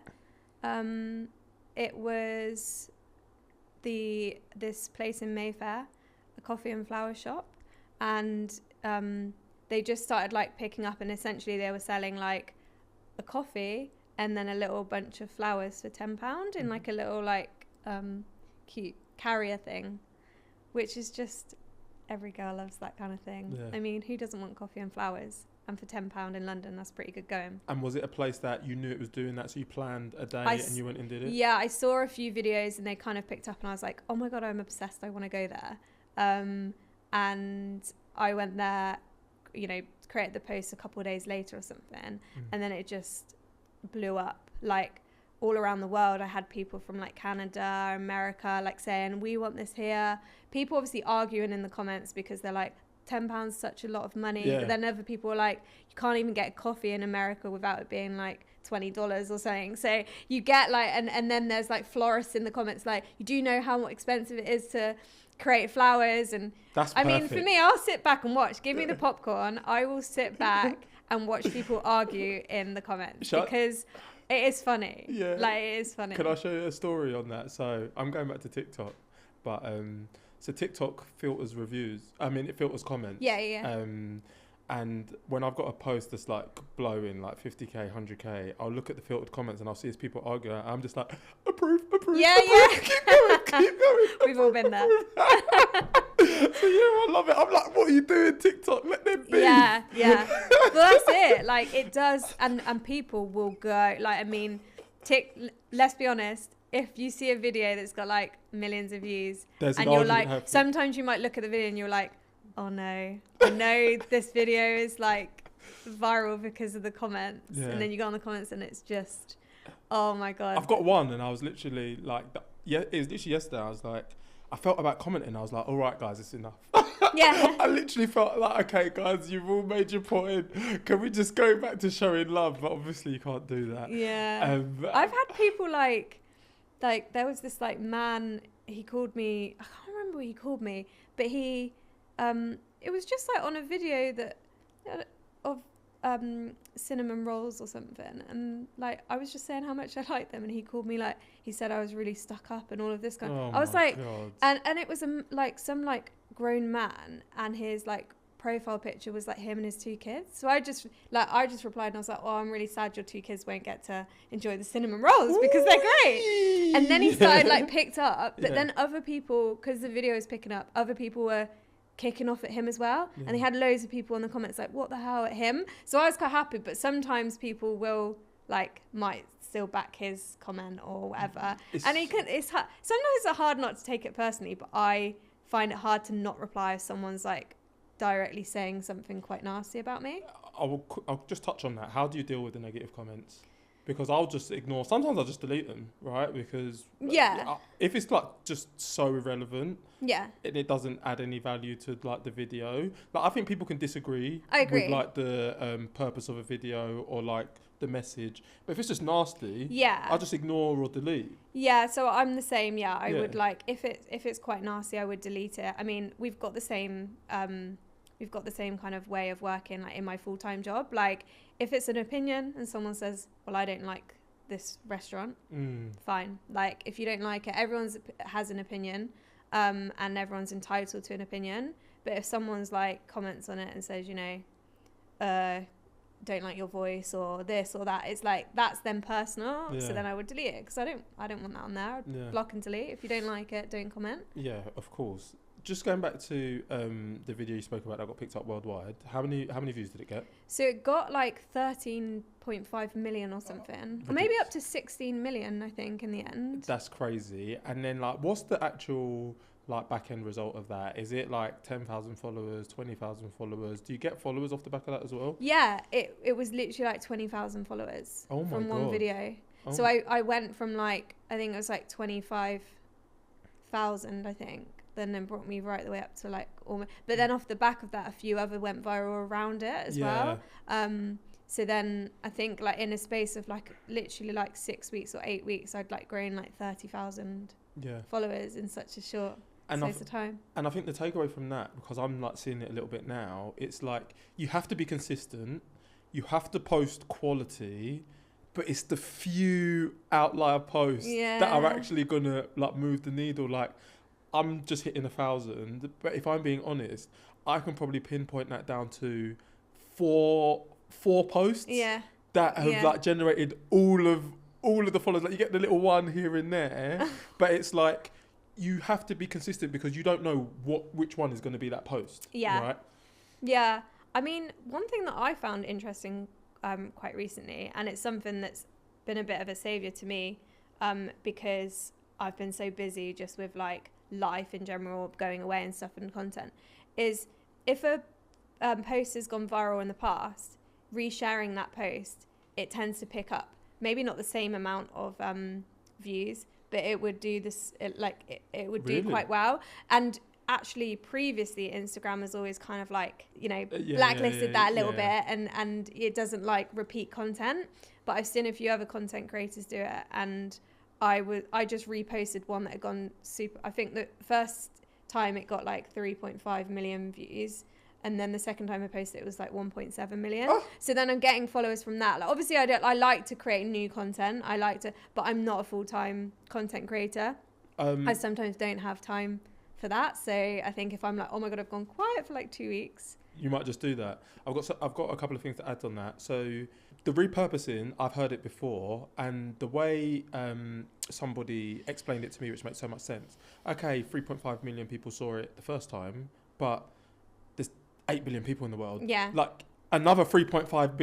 A: It was this place in Mayfair, a coffee and flower shop, and they just started like picking up, and essentially they were selling like a coffee and then a little bunch of flowers for £10 in like a little like cute carrier thing, which is just, every girl loves that kind of thing. I mean, who doesn't want coffee and flowers? And for £10 in London, that's pretty good going. And
B: was it a place that you knew it was doing that, so you planned a day and you went and did it?
A: Yeah, I saw a few videos and they kind of picked up, and I was like, oh my God, I'm obsessed, I want to go there. And I went there, you know, created the post a couple of days later or something, and then it just blew up. Like, all around the world, I had people from like Canada, America, like saying, we want this here. People obviously arguing in the comments because they're like, £10 such a lot of money. But then other people were like, you can't even get a coffee in America without it being like $20 or something. So you get like, and then there's like florists in the comments like, you do know how expensive it is to create flowers. And
B: that's
A: I mean, for me, I'll sit back and watch. Give me the popcorn. I will sit back and watch people argue in the comments because it is funny. Yeah, like, it is funny.
B: Can I show you a story on that? So I'm going back to TikTok, but so TikTok filters reviews. I mean, it filters comments.
A: Yeah.
B: And when I've got a post that's like blowing like 50k, 100k, I'll look at the filtered comments and I'll see as people arguing. I'm just like, approve.
A: Yeah.
B: Keep going.
A: We've all been there.
B: So I love it. I'm like, what are you doing, TikTok? Let them be.
A: Yeah. Well, that's it. Like, it does, and people will go. Like, I mean, Let's be honest. If you see a video that's got like millions of views,
B: There's an
A: and you're
B: argument
A: like,
B: happening.
A: sometimes you might look at the video and you're like, oh no, I know this video is like viral because of the comments,
B: Yeah.
A: and then you go on the comments and it's just, oh my god.
B: I've got one, and I was literally like, it was literally yesterday. I was like, I felt about commenting. I was like, all right, guys, it's enough.
A: Yeah.
B: I literally felt like, okay, guys, you've all made your point. Can we just go back to showing love? But obviously, you can't do that.
A: Yeah. I've had people like there was this like man. He called me. I can't remember what he called me, but he, it was just like on a video that of cinnamon rolls or something, and like I was just saying how much I liked them, and he called me like, he said I was really stuck up and all of this kind. I was like,
B: God.
A: and it was some like grown man, and his like profile picture was like him and his 2 kids. So I just replied, and I was like, oh, I'm really sad your 2 kids won't get to enjoy the cinnamon rolls because they're great. And then he started like picked up, but then other people, because the video was picking up, other people were kicking off at him as well, and they had loads of people in the comments like, what the hell, at him. So I was quite happy, but sometimes people will might still back his comment or whatever, and it's hard. Sometimes it's hard not to take it personally, but I find it hard to not reply if someone's like directly saying something quite nasty about me.
B: I'll just touch on that. How do you deal with the negative comments? Because I'll just ignore. Sometimes I'll just delete them, right? Because if it's like just so irrelevant, and it doesn't add any value to like the video. Like I think people can disagree.
A: I agree.
B: With like the purpose of a video or like the message. But if it's just nasty, I'll just ignore or delete.
A: Yeah, so I'm the same. Yeah, I would like if it's quite nasty, I would delete it. I mean, we've got the same kind of way of working like in my full-time job. Like if it's an opinion and someone says, well, I don't like this restaurant, fine. Like if you don't like it, everyone has an opinion, and everyone's entitled to an opinion. But if someone's like comments on it and says, you know, don't like your voice or this or that, it's like that's them personal. So then I would delete it because I don't want that on there. I'd block and delete. If you don't like it, don't comment. Yeah,
B: of course. Just going back to the video you spoke about that got picked up worldwide, how many views did it get?
A: So it got like 13.5 million or something, or maybe up to 16 million, I think, in the end. That's
B: crazy. And then like, what's the actual like back end result of that? Is it like 10,000 followers, 20,000 followers? Do you get followers off the back of that as well?
A: Yeah, it was literally like 20,000 followers from one video. So I went from like, I think it was like 25,000, I think. Then it brought me right the way up to like almost, but then off the back of that, a few other went viral around it as well. So then I think like in a space of like literally like 6 weeks or 8 weeks, I'd like grown like 30,000 followers in such a short space of time. And
B: I think the takeaway from that, because I'm like seeing it a little bit now, it's like you have to be consistent, you have to post quality, but it's the few outlier posts that are actually gonna like move the needle. Like I'm just hitting 1,000, but if I'm being honest, I can probably pinpoint that down to four posts that have like generated all of the followers. Like you get the little one here and there, but it's like you have to be consistent because you don't know which one is going to be that post. Right?
A: Yeah. I mean, one thing that I found interesting quite recently, and it's something that's been a bit of a savior to me, because I've been so busy just with like life in general, going away and stuff and content, is if a post has gone viral in the past, resharing that post, it tends to pick up maybe not the same amount of views, but it would do this it would do quite well. And actually previously Instagram has always kind of like, you know, blacklisted that a little bit, and it doesn't like repeat content. But I've seen a few other content creators do it, and I just reposted one that had gone super. I think the first time it got like 3.5 million views, and then the second time I posted it was like 1.7 million. So then I'm getting followers from that. Like obviously I like to create new content. But I'm not a full-time content creator. I sometimes don't have time for that. So I think if I'm like, oh my God, I've gone quiet for like 2 weeks,
B: you might just do that. I've got a couple of things to add on that. So the repurposing, I've heard it before, and the way somebody explained it to me, which makes so much sense. Okay, 3.5 million people saw it the first time, but there's 8 billion people in the world.
A: Yeah.
B: Like another 3.5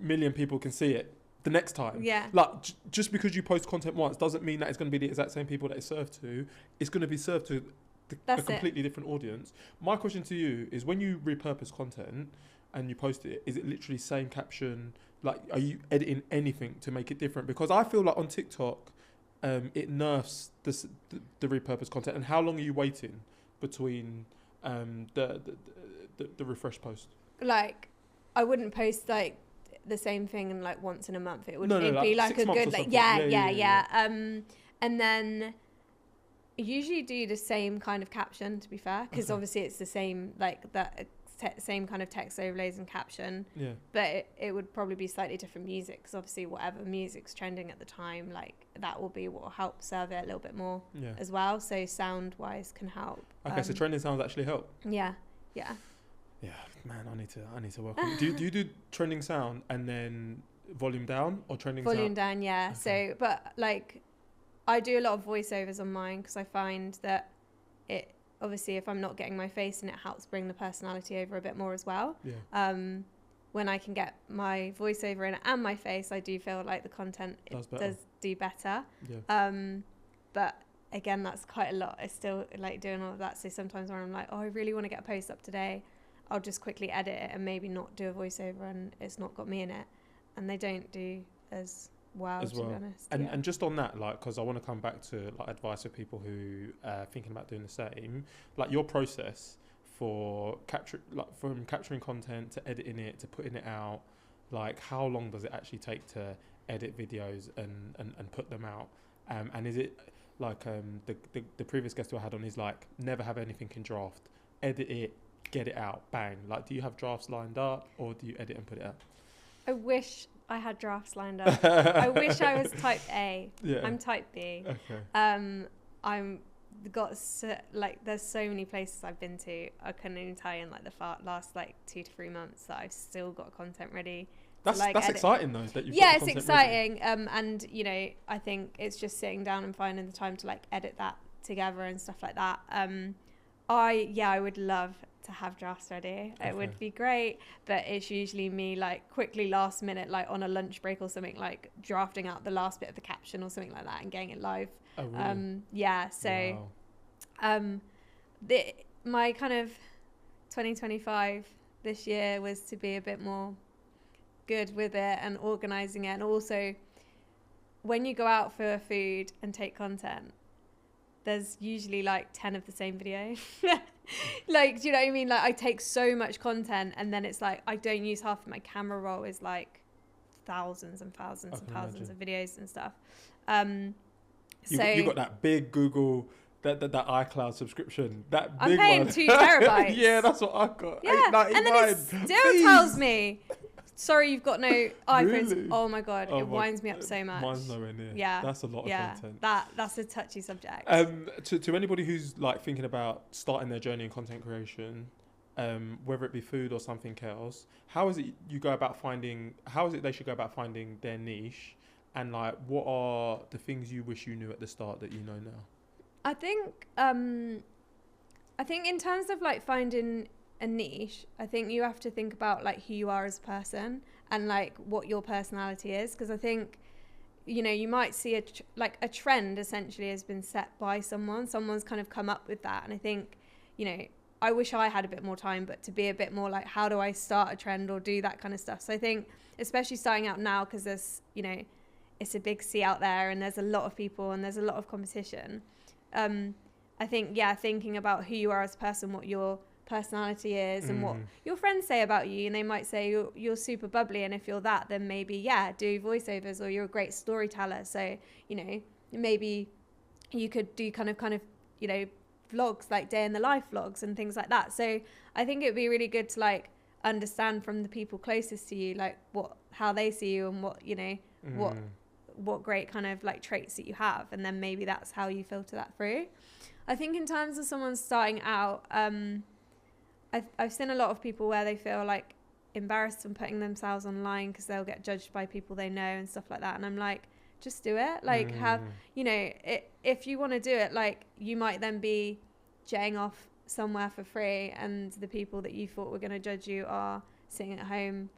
B: million people can see it the next time.
A: Yeah.
B: Like, just because you post content once doesn't mean that it's going to be the exact same people that it's served to. It's going to be served to a completely different audience. My question to you is, when you repurpose content and you post it, is it literally same caption? Like, are you editing anything to make it different? Because I feel like on TikTok, it nerfs the repurposed content. And how long are you waiting between the refresh post?
A: Like, I wouldn't post like the same thing in like once in a month. It would
B: like
A: be like
B: 6
A: a
B: months
A: good
B: or
A: like
B: something.
A: yeah. And then I usually do the same kind of caption, to be fair, because obviously it's the same, like that same kind of text overlays and caption.
B: Yeah.
A: But it would probably be slightly different music, because obviously whatever music's trending at the time, like that will be what will help serve it a little bit more as well. So sound wise can help.
B: Okay, so trending sounds actually help.
A: Yeah.
B: Yeah, man, I need to work on it. Do you do trending sound and then volume down, or trending
A: volume
B: sound?
A: down? Yeah. Okay. So, but like, I do a lot of voiceovers on mine, because I find that it, obviously, if I'm not getting my face in, it helps bring the personality over a bit more as well.
B: Yeah.
A: When I can get my voiceover in and my face, I do feel like the content does do better.
B: Yeah.
A: But again, that's quite a lot. I still like doing all of that. So sometimes when I'm like, oh, I really want to get a post up today, I'll just quickly edit it and maybe not do a voiceover, and it's not got me in it. And they don't do as well, to be honest.
B: And just on that, like, because I want to come back to like advice for people who are thinking about doing the same, like your process for from capturing content to editing it to putting it out, like how long does it actually take to edit videos and put them out? And is it like the previous guest who I had on is like, never have anything in draft, edit it, get it out, bang. Like, do you have drafts lined up, or do you edit and put it out?
A: I wish I had drafts lined up. I wish I was type A.
B: Yeah.
A: I'm type B.
B: Okay.
A: There's so many places I've been to. I couldn't even tell you in like the last like 2 to 3 months that I've still got content ready.
B: That's exciting though. That you've
A: got
B: it's
A: exciting. And you know, I think it's just sitting down and finding the time to like edit that together and stuff like that. I would love to have drafts ready. It would be great, but it's usually me like quickly last minute, like on a lunch break or something, like drafting out the last bit of the caption or something like that and getting it live.
B: Oh, really?
A: My kind of 2025 this year was to be a bit more good with it and organizing it. And also, when you go out for food and take content, there's usually like 10 of the same video. Like, do you know what I mean? Like, I take so much content, and then it's like I don't use half of my camera roll is like thousands and thousands and thousands of videos and stuff.
B: You got that big Google, that iCloud subscription. That
A: I'm
B: big
A: paying
B: one.
A: 2 terabytes.
B: Yeah, that's what I got.
A: Yeah, and then it still tells me, sorry, you've got no iPhones.
B: Really?
A: Oh my God, it winds me up so much.
B: Mine's nowhere near.
A: Yeah.
B: That's a lot of content.
A: That's a touchy subject.
B: To anybody who's like thinking about starting their journey in content creation, whether it be food or something else, how is it they should go about finding their niche, and like what are the things you wish you knew at the start that you know now?
A: I think in terms of like finding a niche, I think you have to think about like who you are as a person and like what your personality is, because I think, you know, you might see a trend essentially has been set by someone's kind of come up with that. And I think, you know, I wish I had a bit more time, but to be a bit more like, how do I start a trend or do that kind of stuff? So I think especially starting out now, because there's, you know, it's a big sea out there and there's a lot of people and there's a lot of competition. I think, thinking about who you are as a person, what your personality is and what your friends say about you, and they might say you're super bubbly, and if you're that, then maybe do voiceovers, or you're a great storyteller, so you know, maybe you could do kind of you know, vlogs, like day in the life vlogs and things like that. So I think it'd be really good to like understand from the people closest to you, like how they see you and what, you know, what great kind of like traits that you have, and then maybe that's how you filter that through. I think in terms of someone starting out, I've seen a lot of people where they feel like embarrassed from putting themselves online because they'll get judged by people they know and stuff like that. And I'm like, just do it. Like have, you know, if you want to do it, like you might then be jetting off somewhere for free, and the people that you thought were going to judge you are sitting at home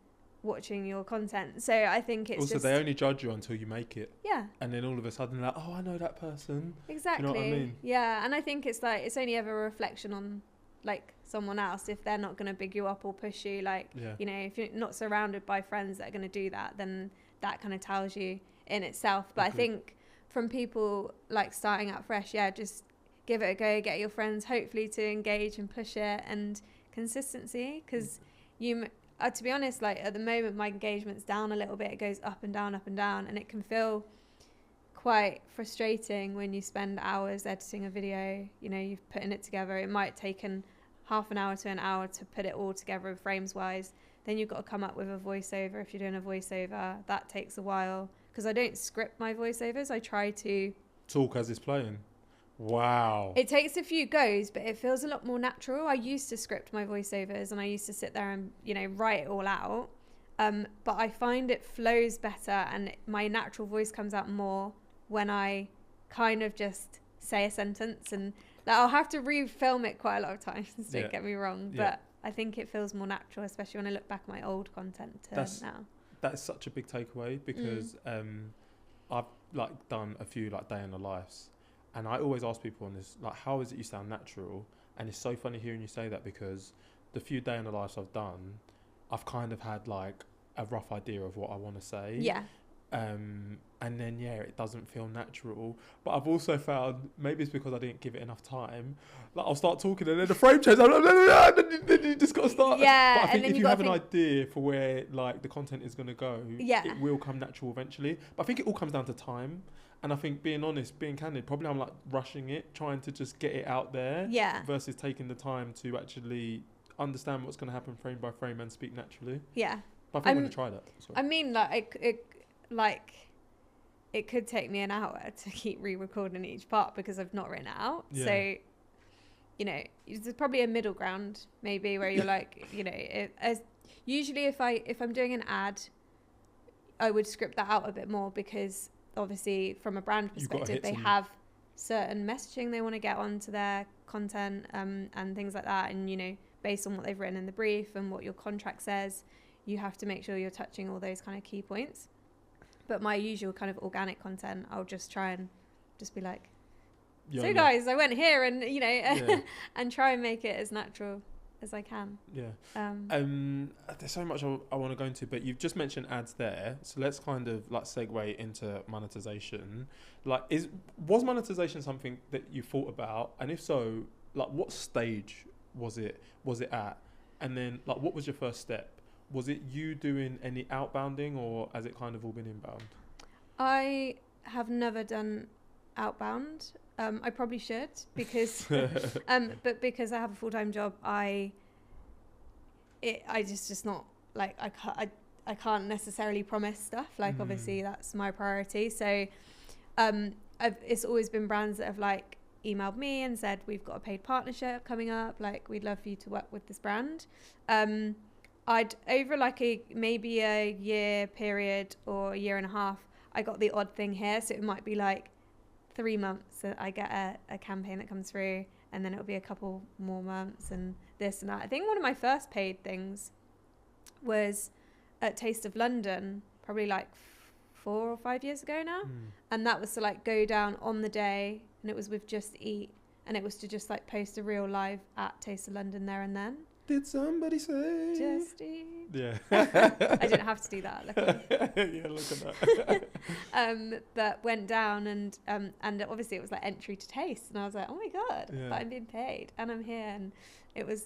A: watching your content. So I think it's
B: also,
A: just...
B: they only judge you until you make it.
A: Yeah.
B: And then all of a sudden, they're like, oh, I know that person.
A: Exactly.
B: Do you know what I mean?
A: Yeah, and I think it's like, it's only ever a reflection on like someone else. If they're not going to big you up or push you, like, you know, if you're not surrounded by friends that are going to do that, then that kind of tells you in itself. But I think from people like starting out fresh, just give it a go, get your friends hopefully to engage and push it, and consistency, because you to be honest, like at the moment my engagement's down a little bit. It goes up and down, and it can feel quite frustrating when you spend hours editing a video. You know, you've putting it together, it might take half an hour to an hour to put it all together frames wise. Then you've got to come up with a voiceover. If you're doing a voiceover, that takes a while, because I don't script my voiceovers. I try to
B: talk as it's playing. Wow.
A: It takes a few goes, but it feels a lot more natural. I used to script my voiceovers and I used to sit there and, you know, write it all out. But I find it flows better and my natural voice comes out more when I kind of just say a sentence, and like, I'll have to refilm it quite a lot of times, don't get me wrong, but I think it feels more natural, especially when I look back at my old content now.
B: That's such a big takeaway, because I've like done a few like day in the lives. And I always ask people on this, like, how is it you sound natural? And it's so funny hearing you say that, because the few day in the lives I've done, I've kind of had like a rough idea of what I want to say. Yeah. And then, it doesn't feel natural. But I've also found, maybe it's because I didn't give it enough time, like I'll start talking and then the frame changes, then you just got to start.
A: Yeah.
B: But I think if you have an idea for where like the content is going to go, it will come natural eventually. But I think it all comes down to time. And I think, being honest, being candid, probably I'm like rushing it, trying to just get it out there, versus taking the time to actually understand what's going to happen frame by frame and speak naturally. Yeah. But I think I'm going to try that. So. I mean,
A: it could take me an hour to keep re-recording each part because I've not written it out. Yeah. So, you know, there's probably a middle ground maybe where you're like, you know, usually if I'm doing an ad, I would script that out a bit more, because obviously from a brand perspective they have certain messaging they want to get onto their content, and things like that, and you know, based on what they've written in the brief and what your contract says, you have to make sure you're touching all those kind of key points. But my usual kind of organic content, I'll just try and just be like, so guys, I went here, and you know, and try and make it as natural as I can. There's so much I want to go into, but you've just mentioned ads there, so let's kind of like segue into monetization. Like, was monetization something that you thought about, and if so, like what stage was it at, and then like what was your first step? Was it you doing any outbounding, or has it kind of all been inbound? I have never done outbound. I probably should, because but because I have a full-time job, I just not like, I can't necessarily promise stuff, like obviously that's my priority. So it's always been brands that have like emailed me and said, we've got a paid partnership coming up, like we'd love for you to work with this brand. I'd over like maybe a year period or a year and a half, I got the odd thing here, so it might be like 3 months that I get a campaign that comes through, and then it'll be a couple more months and this and that. I think one of my first paid things was at Taste of London, probably like 4 or 5 years ago now. And that was to like go down on the day, and it was with Just Eat, and it was to just like post a real live at Taste of London there and then. Did somebody say Just Eat? Yeah. I didn't have to do that, luckily. Yeah, look at that. But went down, and obviously it was like entry to Taste, and I was like, oh my god, but I'm being paid and I'm here, and it was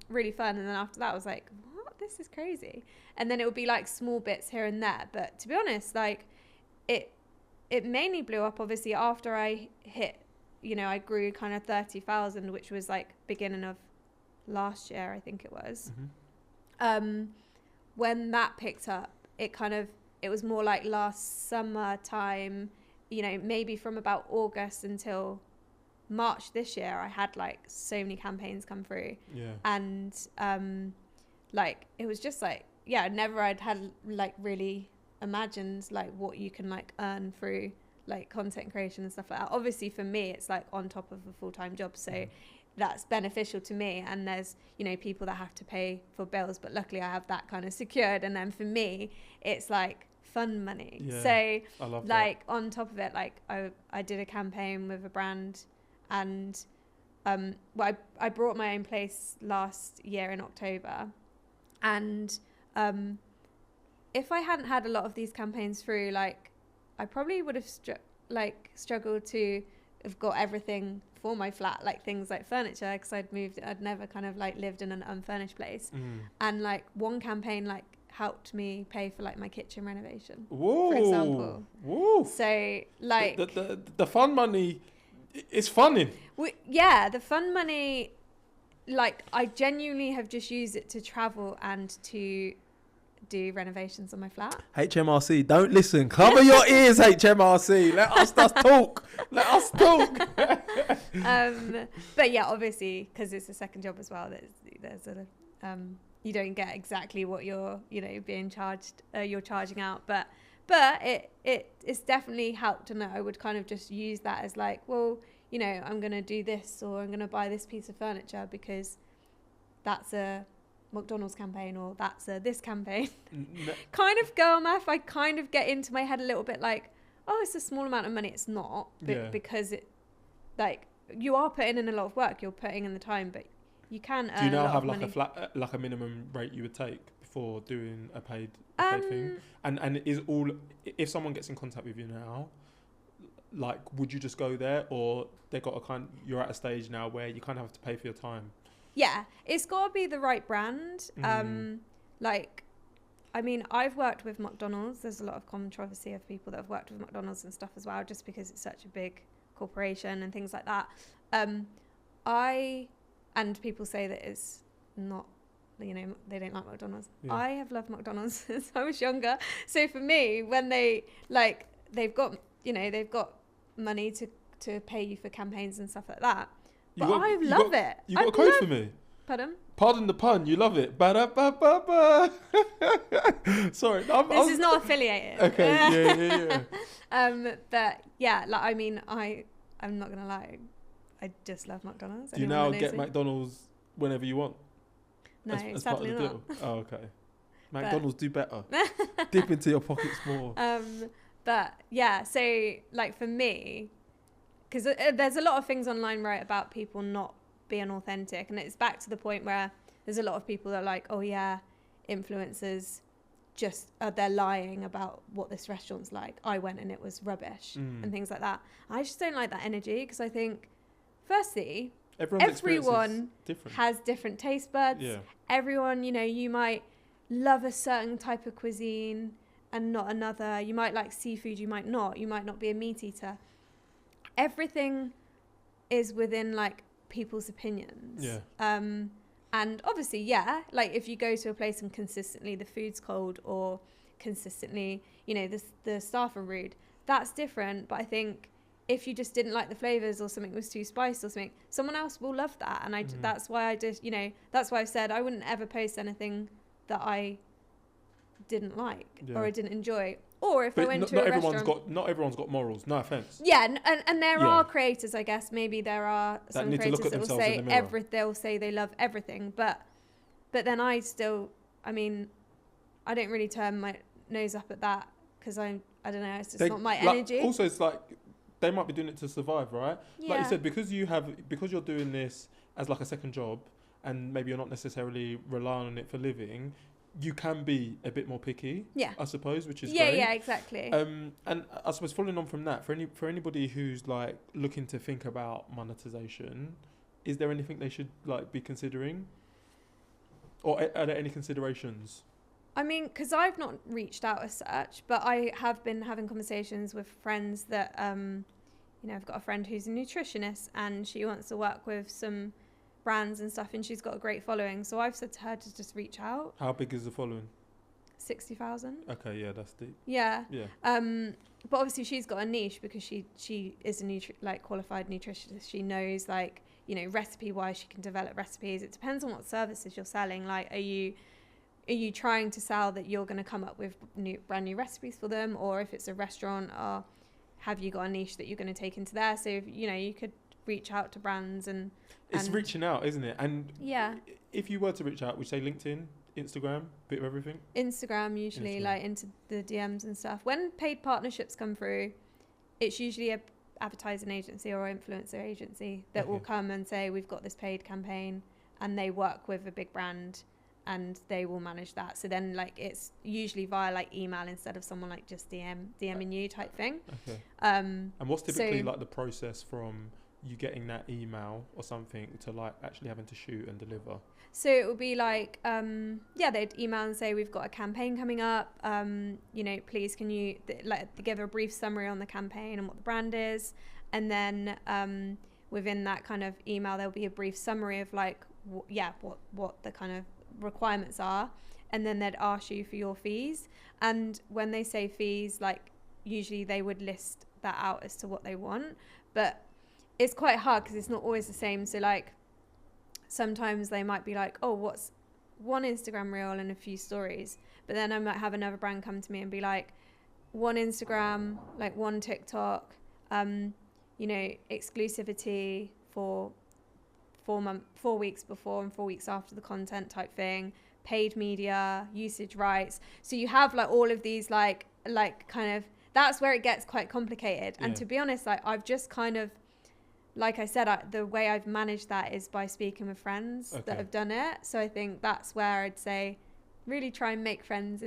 A: really fun. And then after that I was like, what, this is crazy. And then it would be like small bits here and there, but to be honest, like it mainly blew up obviously after I hit, you know, I grew kind of 30,000, which was like beginning of last year, I think it was. When that picked up, it was more like last summertime, you know, maybe from about August until March this year, I had like so many campaigns come through. And like it was just like, I'd had like really imagined like what you can like earn through like content creation and stuff like that. Obviously for me it's like on top of a full-time job, so that's beneficial to me, and there's, you know, people that have to pay for bills, but luckily I have that kind of secured. And then for me, it's like fun money.
B: Yeah,
A: so
B: I love
A: like that. On top of it, like I did a campaign with a brand, and well, I brought my own place last year in October, and if I hadn't had a lot of these campaigns through, like I probably would have struggled to have got everything for my flat, like things like furniture, because I'd never kind of like lived in an unfurnished place. And like one campaign like helped me pay for like my kitchen renovation.
B: Whoa.
A: For example.
B: Whoa.
A: So like
B: the fun money is funny.
A: Yeah, the fun money, like I genuinely have just used it to travel and to do renovations on my flat.
B: HMRC, don't listen. Cover your ears, HMRC. Let us talk. Let us talk.
A: But yeah, obviously, because it's a second job as well, there's a you don't get exactly what you're, you know, being charged. You're charging out, but it's definitely helped, and I would kind of just use that as like, well, you know, I'm gonna do this, or I'm gonna buy this piece of furniture because that's a McDonald's campaign, or that's this campaign. Kind of go math. I kind of get into my head a little bit like, oh, it's a small amount of money. It's not, because it, like, you are putting in a lot of work. You're putting in the time, but you can earn.
B: Do you now
A: a lot
B: have
A: of
B: like
A: money.
B: a flat, like a minimum rate you would take before doing a paid thing? And is all, if someone gets in contact with you now, like, would you just go there, or you're at a stage now where you kind of have to pay for your time?
A: Yeah, it's got to be the right brand. Like, I mean, I've worked with McDonald's. There's a lot of controversy of people that have worked with McDonald's and stuff as well, just because it's such a big corporation and things like that. And people say that it's not, you know, they don't like McDonald's. Yeah. I have loved McDonald's since I was younger. So for me, when they've got money to pay you for campaigns and stuff like that. But I love it.
B: You got a code for me?
A: Pardon?
B: Pardon the pun. You love it. Ba-da-ba-ba-ba. Sorry.
A: This is not affiliated.
B: Okay. Yeah.
A: But yeah, like, I mean, I'm not going to lie. I just love McDonald's.
B: Do you now get McDonald's whenever you want?
A: No,
B: as
A: sadly
B: part of the
A: not.
B: deal? Oh, okay. McDonald's do better. Dip into your pockets more.
A: But yeah, so like for me, because there's a lot of things online, right, about people not being authentic. And it's back to the point where there's a lot of people that are like, oh yeah, influencers just, they're lying about what this restaurant's like. I went and it was rubbish and things like that. I just don't like that energy, because I think, firstly, everyone has different taste buds.
B: Yeah.
A: Everyone, you know, you might love a certain type of cuisine and not another. You might like seafood, you might not. You might not be a meat eater. Everything is within like people's opinions.
B: Yeah.
A: And obviously, yeah, like if you go to a place and consistently the food's cold, or consistently, you know, the staff are rude, that's different. But I think if you just didn't like the flavors, or something was too spiced or something, someone else will love that. And that's why I just, you know, that's why I've said I wouldn't ever post anything that I didn't like or I didn't enjoy. Or if I went to a restaurant,
B: not everyone's got morals. No offense.
A: Yeah, and there are creators, I guess. Maybe there are some creators that will say they'll say they love everything, but then I mean, I don't really turn my nose up at that, because I don't know, it's just not my energy.
B: Also, it's like they might be doing it to survive, right?
A: Yeah.
B: Like you said, because you're doing this as like a second job, and maybe you're not necessarily relying on it for living. You can be a bit more picky, I suppose, which is great.
A: Yeah, exactly.
B: And I suppose following on from that, for anybody who's like looking to think about monetization, is there anything they should like be considering, or are there any considerations?
A: I mean, because I've not reached out as such, but I have been having conversations with friends that, you know, I've got a friend who's a nutritionist, and she wants to work with some brands and stuff, and she's got a great following. So I've said to her to just reach out.
B: How big is the following?
A: 60,000.
B: Okay, yeah, that's deep.
A: Yeah.
B: Yeah.
A: But obviously she's got a niche, because she is a qualified nutritionist. She knows, like, you know, recipe wise, she can develop recipes. It depends on what services you're selling. Like, are you trying to sell that you're going to come up with brand new recipes for them, or if it's a restaurant, or have you got a niche that you're going to take into there? So if, you know, you could reach out to brands and
B: it's reaching out, isn't it? And
A: yeah,
B: if you were to reach out, would you say LinkedIn, Instagram, bit of everything?
A: Instagram usually, like into the DMs and stuff. When paid partnerships come through, it's usually a advertising agency or influencer agency that will come and say, we've got this paid campaign, and they work with a big brand and they will manage that. So then like it's usually via like email instead of someone like just DMing you type thing.
B: And what's typically like the process from you getting that email or something to like actually having to shoot and deliver?
A: So it would be like, they'd email and say, we've got a campaign coming up. Please can you give a brief summary on the campaign and what the brand is. And then within that kind of email, there'll be a brief summary of like, what the kind of requirements are. And then they'd ask you for your fees. And when they say fees, like usually they would list that out as to what they want. But it's quite hard because it's not always the same. So like, sometimes they might be like, oh, what's one Instagram reel and a few stories? But then I might have another brand come to me and be like, one Instagram, like one TikTok, exclusivity for 4 weeks before and 4 weeks after the content type thing, paid media, usage rights. So you have like all of these like kind of, that's where it gets quite complicated. And to be honest, like I've just kind of, like I said, the way I've managed that is by speaking with friends that have done it. So I think that's where I'd say really try and make friends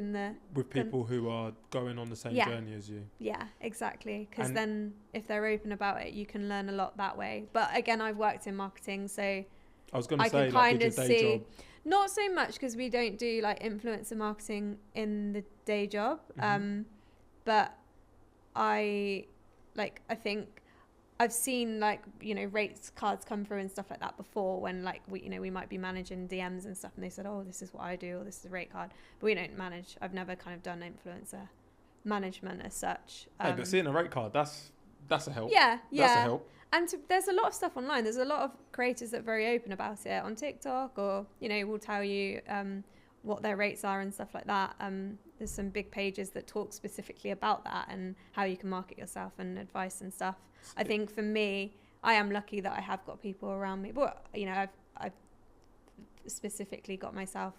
A: with
B: people who are going on the same journey as you. Yeah,
A: exactly. Because then if they're open about it, you can learn a lot that way. But again, I've worked in marketing, so I
B: was going to say, like, did your day job?
A: Not so much because we don't do like influencer marketing in the day job. But I think I've seen like, rates cards come through and stuff like that before when like we might be managing DMs and stuff and they said, oh, this is what I do, or this is a rate card. But we don't manage. I've never kind of done influencer management as such.
B: But seeing a rate card, that's a help.
A: Yeah.
B: That's a help.
A: And there's a lot of stuff online. There's a lot of creators that are very open about it on TikTok, or, will tell you what their rates are and stuff like that. There's some big pages that talk specifically about that and how you can market yourself and advice and stuff. I think for me, I am lucky that I have got people around me. But, I've specifically got myself,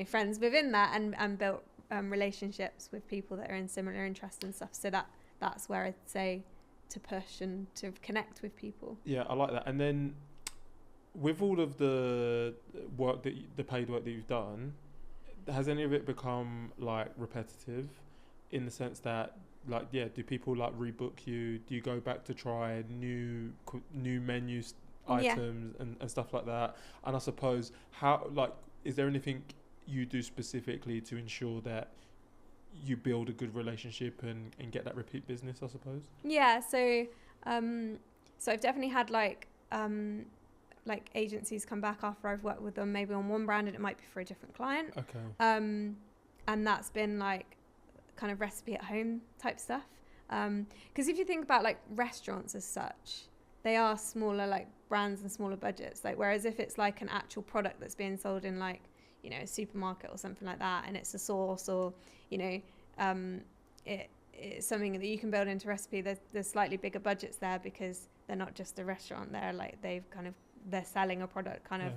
A: friends within that and built relationships with people that are in similar interests and stuff. So that's where I'd say to push and to connect with people.
B: Yeah, I like that. And then with all of the paid work that you've done, has any of it become like repetitive in the sense that like, do people like rebook you? Do you go back to try new menu items and stuff like that? And I suppose is there anything you do specifically to ensure that you build a good relationship and get that repeat business, I suppose? Yeah,
A: so I've definitely had like agencies come back after I've worked with them, maybe on one brand, and it might be for a different client.
B: Okay.
A: And that's been like kind of recipe at home type stuff. Because if you think about like restaurants as such, they are smaller like brands and smaller budgets. Like whereas if it's like an actual product that's being sold in like, a supermarket or something like that, and it's a sauce or, it's something that you can build into recipe, there's slightly bigger budgets there because they're not just a restaurant. They're like, they're selling a product kind of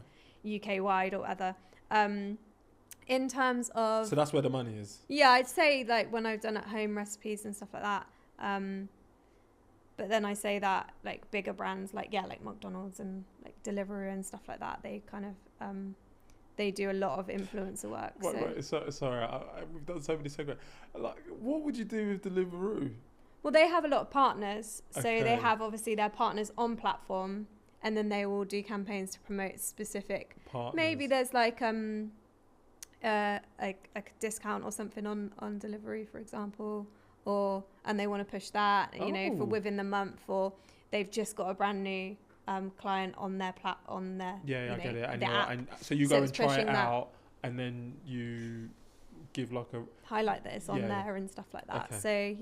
A: UK wide or whatever. In terms of...
B: So that's where the money is?
A: Yeah, I'd say like when I've done at home recipes and stuff like that. But then I say that like bigger brands like McDonald's and like Deliveroo and stuff like that, they kind of... they do a lot of influencer work.
B: Sorry, we've done so many segments. Like, what would you do with Deliveroo?
A: Well, they have a lot of partners. So they have obviously their partners on platform, and then they will do campaigns to promote specific partners. Maybe there's like a discount or something on delivery, for example, and they want to push that, for within the month, or they've just got a brand new client on their I get it. And
B: so you go and try it out, and then you give like a
A: highlight that it's on there and stuff like that. Okay. So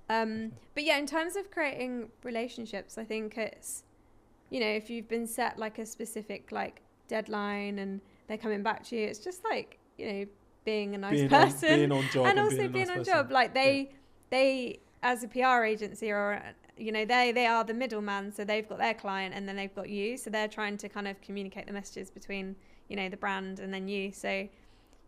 A: but in terms of creating relationships, I think it's if you've been set like a specific like deadline and they're coming back to you, it's just like being a nice person,
B: being on job,
A: and also being on job. Like they as a PR agency, or they are the middleman, so they've got their client and then they've got you, so they're trying to kind of communicate the messages between the brand and then you. So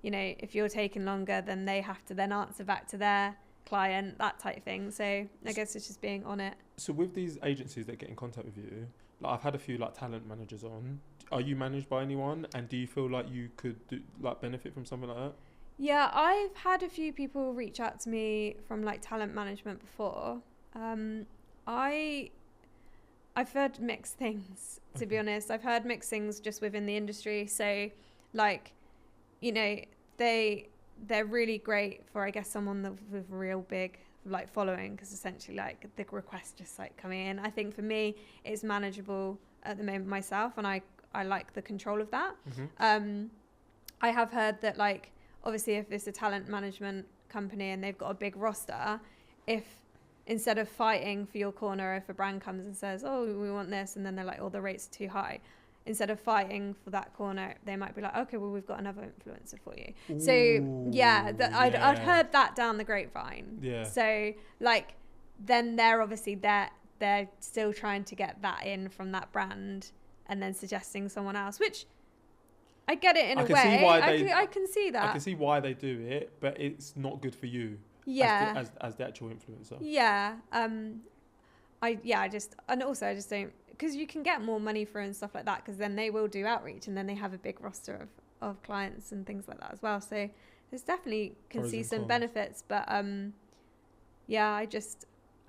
A: if you're taking longer, then they have to then answer back to their client, that type of thing. So I guess it's just being on it.
B: So with these agencies that get in contact with you, like I've had a few like talent managers on. Are you managed by anyone, and do you feel like you could benefit from something like that?
A: Yeah, I've had a few people reach out to me from like talent management before. I've heard mixed things, to be honest. I've heard mixed things just within the industry. So like, they're really great for, I guess, someone with a real big like following, because essentially like the requests just like coming in. I think for me it's manageable at the moment myself, and I like the control of that. I have heard that like obviously if it's a talent management company and they've got a big roster, if instead of fighting for your corner, if a brand comes and says, oh, we want this, and then they're like, oh, the rates are too high, instead of fighting for that corner, they might be like, okay, well, we've got another influencer for you. Ooh, so I'd heard that down the grapevine. Yeah. So like, then they're still trying to get that in from that brand, and then suggesting someone else, which I get it in a way. I can see that.
B: I can see why they do it, but it's not good for you.
A: Yeah.
B: As the actual influencer.
A: Yeah. I just don't, because you can get more money for and stuff like that, because then they will do outreach, and then they have a big roster of clients and things like that as well. So there's definitely can see some benefits, but I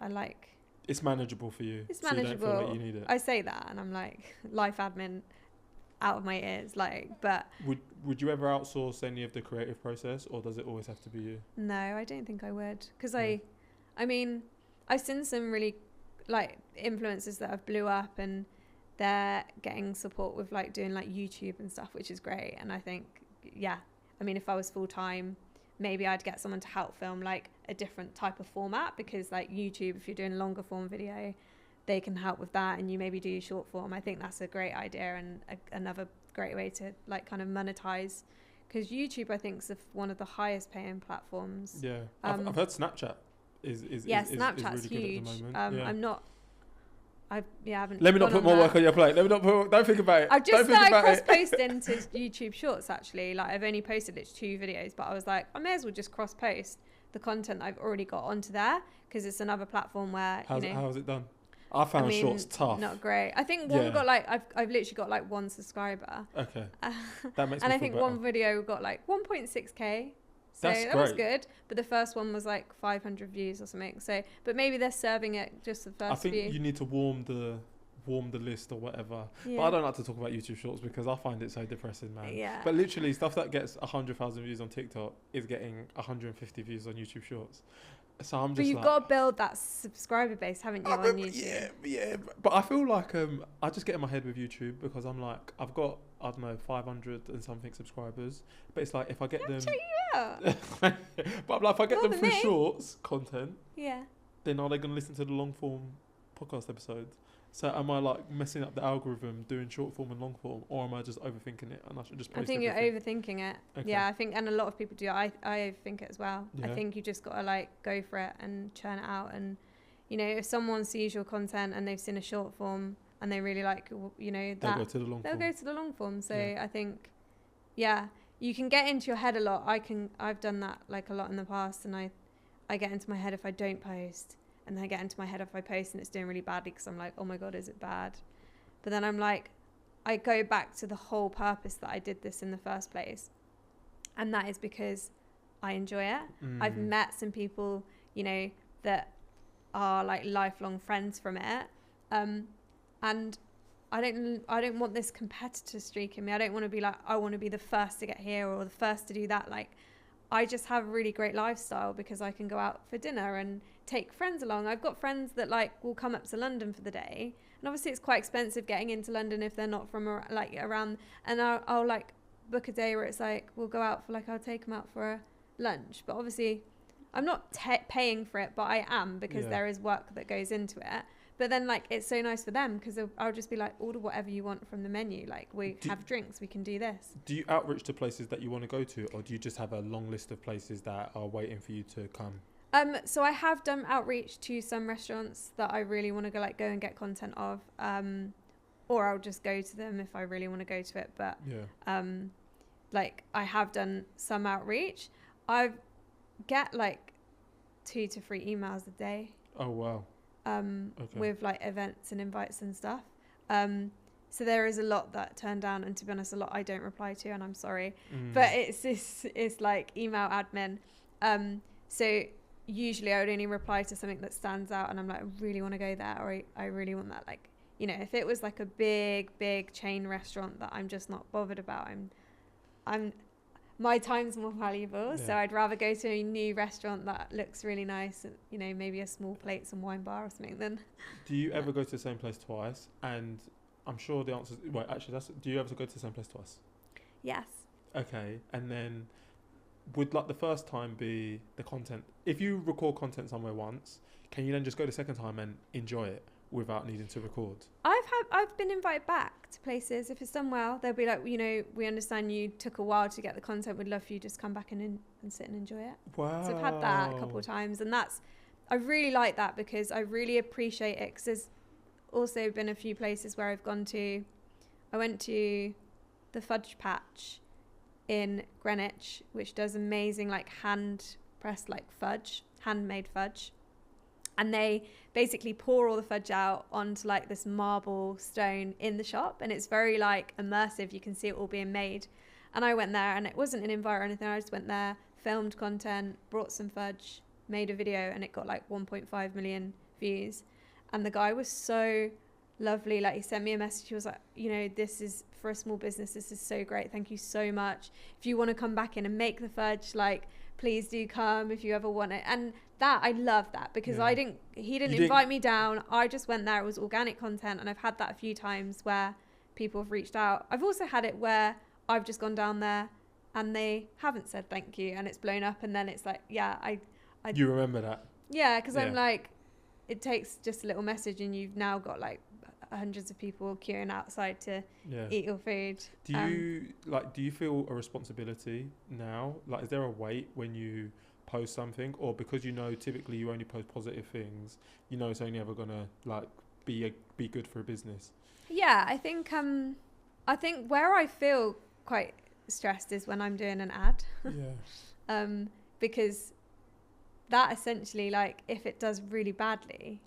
A: like.
B: It's manageable for you.
A: It's manageable.
B: So you don't feel like you need it.
A: I say that, and I'm like, life admin out of my ears, like, but.
B: Would you ever outsource any of the creative process, or does it always have to be you?
A: No, I don't think I would, because I mean, I've seen some really like influencers that have blew up, and they're getting support with like doing like YouTube and stuff, which is great. And I think, I mean, if I was full time, maybe I'd get someone to help film like a different type of format, because like YouTube, if you're doing a longer form video, they can help with that, and you maybe do short form. I think that's a great idea, and another great way to like kind of monetize, because YouTube, I think, is one of the highest paying platforms.
B: Yeah, I've heard Snapchat is
A: Snapchat's
B: really
A: huge.
B: Good at the moment.
A: I haven't.
B: Let me not put more work on your plate. Don't think about it.
A: I've just started cross-posting into YouTube Shorts, actually. Like, I've only posted 2 videos, but I was like, I may as well just cross-post the content I've already got onto there, because it's another platform where,
B: How's it done? I found Shorts tough.
A: Not great. I think one got like, I've literally got like 1 subscriber.
B: Okay. That makes me
A: and I
B: feel
A: think
B: better.
A: one video got like 1.6k. So that was good, but the first one was like 500 views or something. So, but maybe they're serving it just the first few.
B: I think you need to warm the list or whatever. Yeah. But I don't like to talk about YouTube Shorts because I find it so depressing, man.
A: Yeah.
B: But literally, stuff that gets 100,000 views on TikTok is getting 150 views on YouTube Shorts. So I'm just.
A: But you've got to build that subscriber base, haven't you, on YouTube?
B: Yeah. But I feel like I just get in my head with YouTube, because I'm like, I've got, I don't know, 500 and something subscribers. But it's like, if I get them.
A: Check you out.
B: But I'm like, if I get them through Shorts content.
A: Yeah.
B: Then are they going to listen to the long form podcast episodes? So am I like messing up the algorithm doing short form and long form, or am I just overthinking it and I should just post everything?
A: You're overthinking it. Okay. Yeah, I think, and a lot of people do. I overthink it as well. Yeah. I think you just got to like go for it and churn it out. And if someone sees your content and they've seen a short form and they really like, that,
B: they'll go to the long form.
A: They'll go to the long form. So I think, you can get into your head a lot. I've done that like a lot in the past, and I get into my head if I don't post. And then I get into my head if I post and it's doing really badly, because I'm like, oh my God, is it bad? But then I'm like, I go back to the whole purpose that I did this in the first place. And that is because I enjoy it. I've met some people, that are like lifelong friends from it. And I don't want this competitor streak in me. I don't want to be like, I want to be the first to get here or the first to do that. Like, I just have a really great lifestyle because I can go out for dinner and take friends along. I've got friends that like will come up to London for the day, and obviously it's quite expensive getting into London if they're not from around. And I'll like book a day where it's like we'll go out for like, I'll take them out for a lunch. But obviously, I'm not paying for it, but I am, because there is work that goes into it. But then like it's so nice for them, because I'll just be like, order whatever you want from the menu. Like we have drinks, we can do this.
B: Do you outreach to places that you want to go to, or do you just have a long list of places that are waiting for you to come?
A: So I have done outreach to some restaurants that I really want to go and get content of, or I'll just go to them if I really want to go to it. But like I have done some outreach. I get like 2 to 3 emails a day.
B: Oh wow. Okay.
A: With like events and invites and stuff. So there is a lot that turn down, and to be honest, a lot I don't reply to, and I'm sorry. But it's like email admin. So usually I would only reply to something that stands out and I'm like, I really want to go there, or I really want that. Like, you know, if it was like a big chain restaurant that I'm just not bothered about, I'm my time's more valuable. So I'd rather go to a new restaurant that looks really nice, and, you know, maybe a small plates and wine bar or something then.
B: Do you ever go to the same place twice? And I'm sure the answer is, well, actually, do you ever go to the same place twice?
A: Yes.
B: Okay. And then would like the first time be the content? If you record content somewhere once, can you then just go the second time and enjoy it without needing to record?
A: I've been invited back to places. If it's done well, they'll be like, you know, we understand you took a while to get the content. We'd love for you to just come back and sit and enjoy it.
B: Wow.
A: So I've had that a couple of times, and I really like that because I really appreciate it. Because there's also been a few places where I went to the Fudge Patch in Greenwich, which does amazing like hand pressed like fudge, handmade fudge. And they basically pour all the fudge out onto like this marble stone in the shop, and it's very like immersive. You can see it all being made. And I went there, and it wasn't an invite or anything. I just went there, filmed content, brought some fudge, made a video, and it got like 1.5 million views. And the guy was so lovely. Like, he sent me a message. He was like, you know, this is for a small business. This is so great. Thank you so much. If you want to come back in and make the fudge, like, please do come if you ever want it. And that, I love that because he didn't invite me down. I just went there. It was organic content. And I've had that a few times where people have reached out. I've also had it where I've just gone down there and they haven't said thank you, and it's blown up. And then it's like, I
B: you remember that?
A: Yeah, because I'm like, it takes just a little message and you've now got like hundreds of people queuing outside to eat your food.
B: Do you feel a responsibility now? Like, is there a weight when you post something, or because you know typically you only post positive things, you know it's only ever gonna like be good for a business?
A: Yeah, I think where I feel quite stressed is when I'm doing an ad. Because that essentially, like, if it does really badly,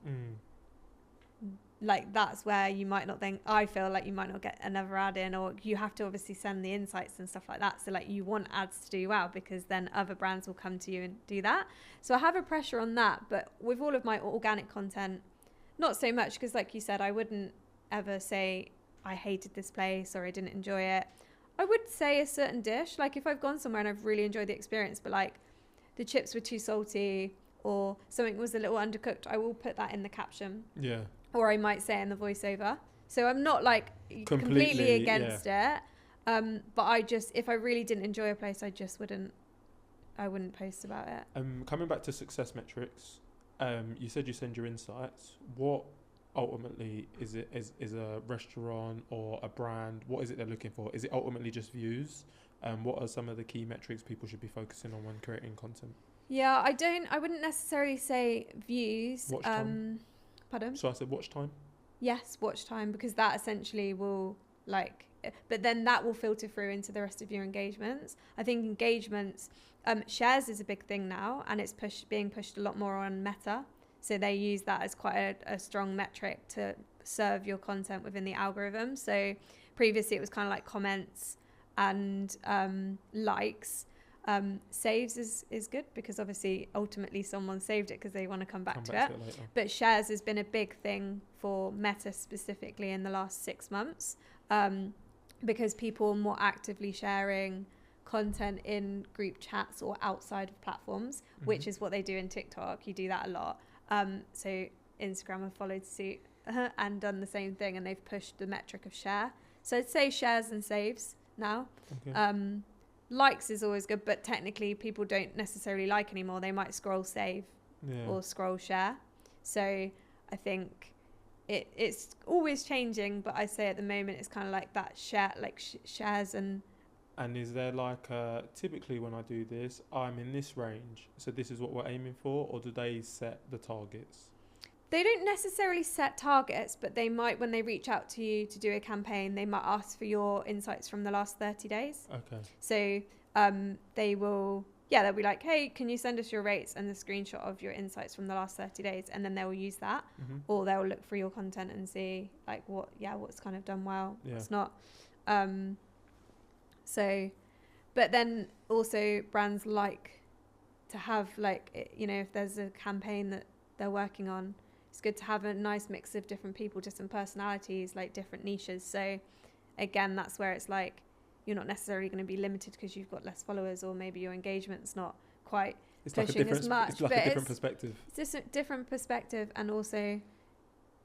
A: like, that's where you might not think, I feel like you might not get another ad in, or you have to obviously send the insights and stuff like that. So like, you want ads to do well because then other brands will come to you and do that. So I have a pressure on that. But with all of my organic content, not so much, because like you said, I wouldn't ever say I hated this place or I didn't enjoy it. I would say a certain dish, like if I've gone somewhere and I've really enjoyed the experience, but like the chips were too salty or something was a little undercooked, I will put that in the caption. Yeah. Or I might say in the voiceover. So I'm not like completely against it. But I just, if I really didn't enjoy a place, I wouldn't post about it.
B: Coming back to success metrics, you said you send your insights. What ultimately is it? Is a restaurant or a brand, what is it they're looking for? Is it ultimately just views? What are some of the key metrics people should be focusing on when creating content?
A: Yeah, I wouldn't necessarily say views.
B: Watch time.
A: Pardon?
B: So I said watch time?
A: Yes, watch time, because that essentially will but then that will filter through into the rest of your engagements. I think engagements, shares is a big thing now, and it's being pushed a lot more on Meta. So they use that as quite a strong metric to serve your content within the algorithm. So previously it was kind of like comments and likes. Saves is good because obviously ultimately someone saved it because they want to come back to it but shares has been a big thing for Meta specifically in the last 6 months, because people are more actively sharing content in group chats or outside of platforms, which is what they do in TikTok. You do that a lot. So Instagram have followed suit and done the same thing, and they've pushed the metric of share. So I'd say shares and saves now. Likes is always good, but technically people don't necessarily like anymore. They might scroll save or scroll share. So I think it's always changing, but I say at the moment it's kind of like that share, like shares and
B: And is there like typically when I do this, I'm in this range, so this is what we're aiming for, or do they set the targets?
A: They don't necessarily set targets, but they might, when they reach out to you to do a campaign, they might ask for your insights from the last 30 days.
B: Okay.
A: So they will, they'll be like, hey, can you send us your rates and the screenshot of your insights from the last 30 days? And then they'll use that, or they'll look for your content and see like what's kind of done well, what's not. So, but then also brands like to have like, you know, if there's a campaign that they're working on, it's good to have a nice mix of different people, different personalities, like different niches. So again, that's where it's like, you're not necessarily going to be limited because you've got less followers, or maybe your engagement's not quite pushing as much.
B: It's like a different perspective.
A: It's just a different perspective, and also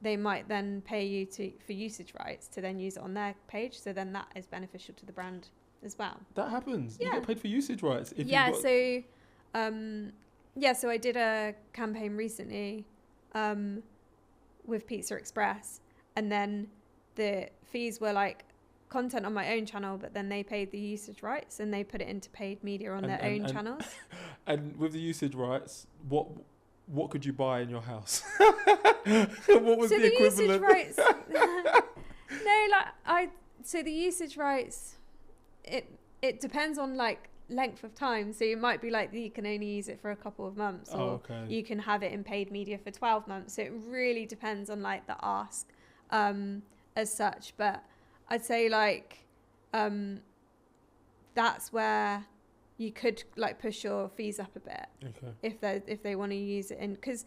A: they might then pay you for usage rights to then use it on their page. So then that is beneficial to the brand as well.
B: That happens. You get paid for usage rights.
A: So I did a campaign recently with Pizza Express, and then the fees were like content on my own channel, but then they paid the usage rights and they put it into paid media on their own channels.
B: And with the usage rights, what could you buy in your house? What was the equivalent?
A: Usage rights, so the usage rights, it depends on like length of time. So it might be like you can only use it for a couple of months, or you can have it in paid media for 12 months. So it really depends on like the ask as such. But I'd say like that's where you could like push your fees up a bit if they want to use it in, because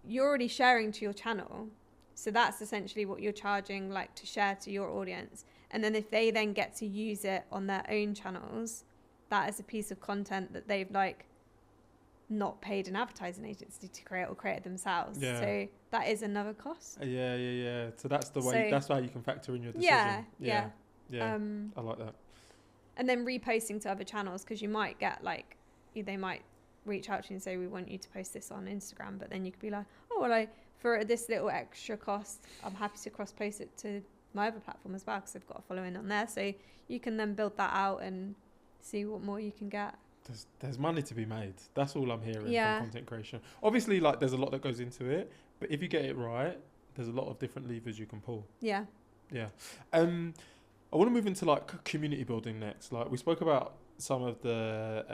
A: you're already sharing to your channel, so that's essentially what you're charging like to share to your audience. And then if they then get to use it on their own channels, that is a piece of content that they've like not paid an advertising agency to create or create themselves. So that is another cost.
B: So that's the way. That's how you can factor in your decision. Yeah. I like that.
A: And then reposting to other channels, because you might get like, they might reach out to you and say, we want you to post this on Instagram, but then you could be like, oh well, for this little extra cost, I'm happy to cross post it to my other platform as well, because I've got a following on there. So you can then build that out and see what more you can get.
B: There's money to be made. That's all I'm hearing from content creation. Obviously, like there's a lot that goes into it, but if you get it right, there's a lot of different levers you can pull. Yeah. I want to move into like community building next. Like we spoke about some of the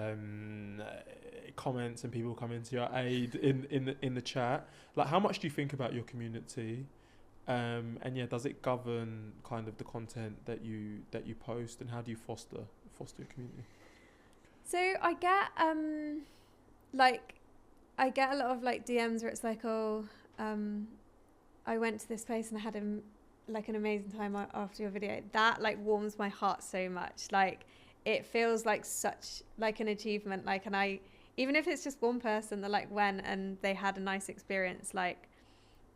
B: comments and people coming to your aid in the chat. Like, how much do you think about your community? And does it govern kind of the content that you post, and how do you foster a community?
A: So I get a lot of like DMs where it's like, I went to this place and I had an amazing time after your video. That like warms my heart so much. Like it feels like such like an achievement. Like, and even if it's just one person that like went and they had a nice experience, like,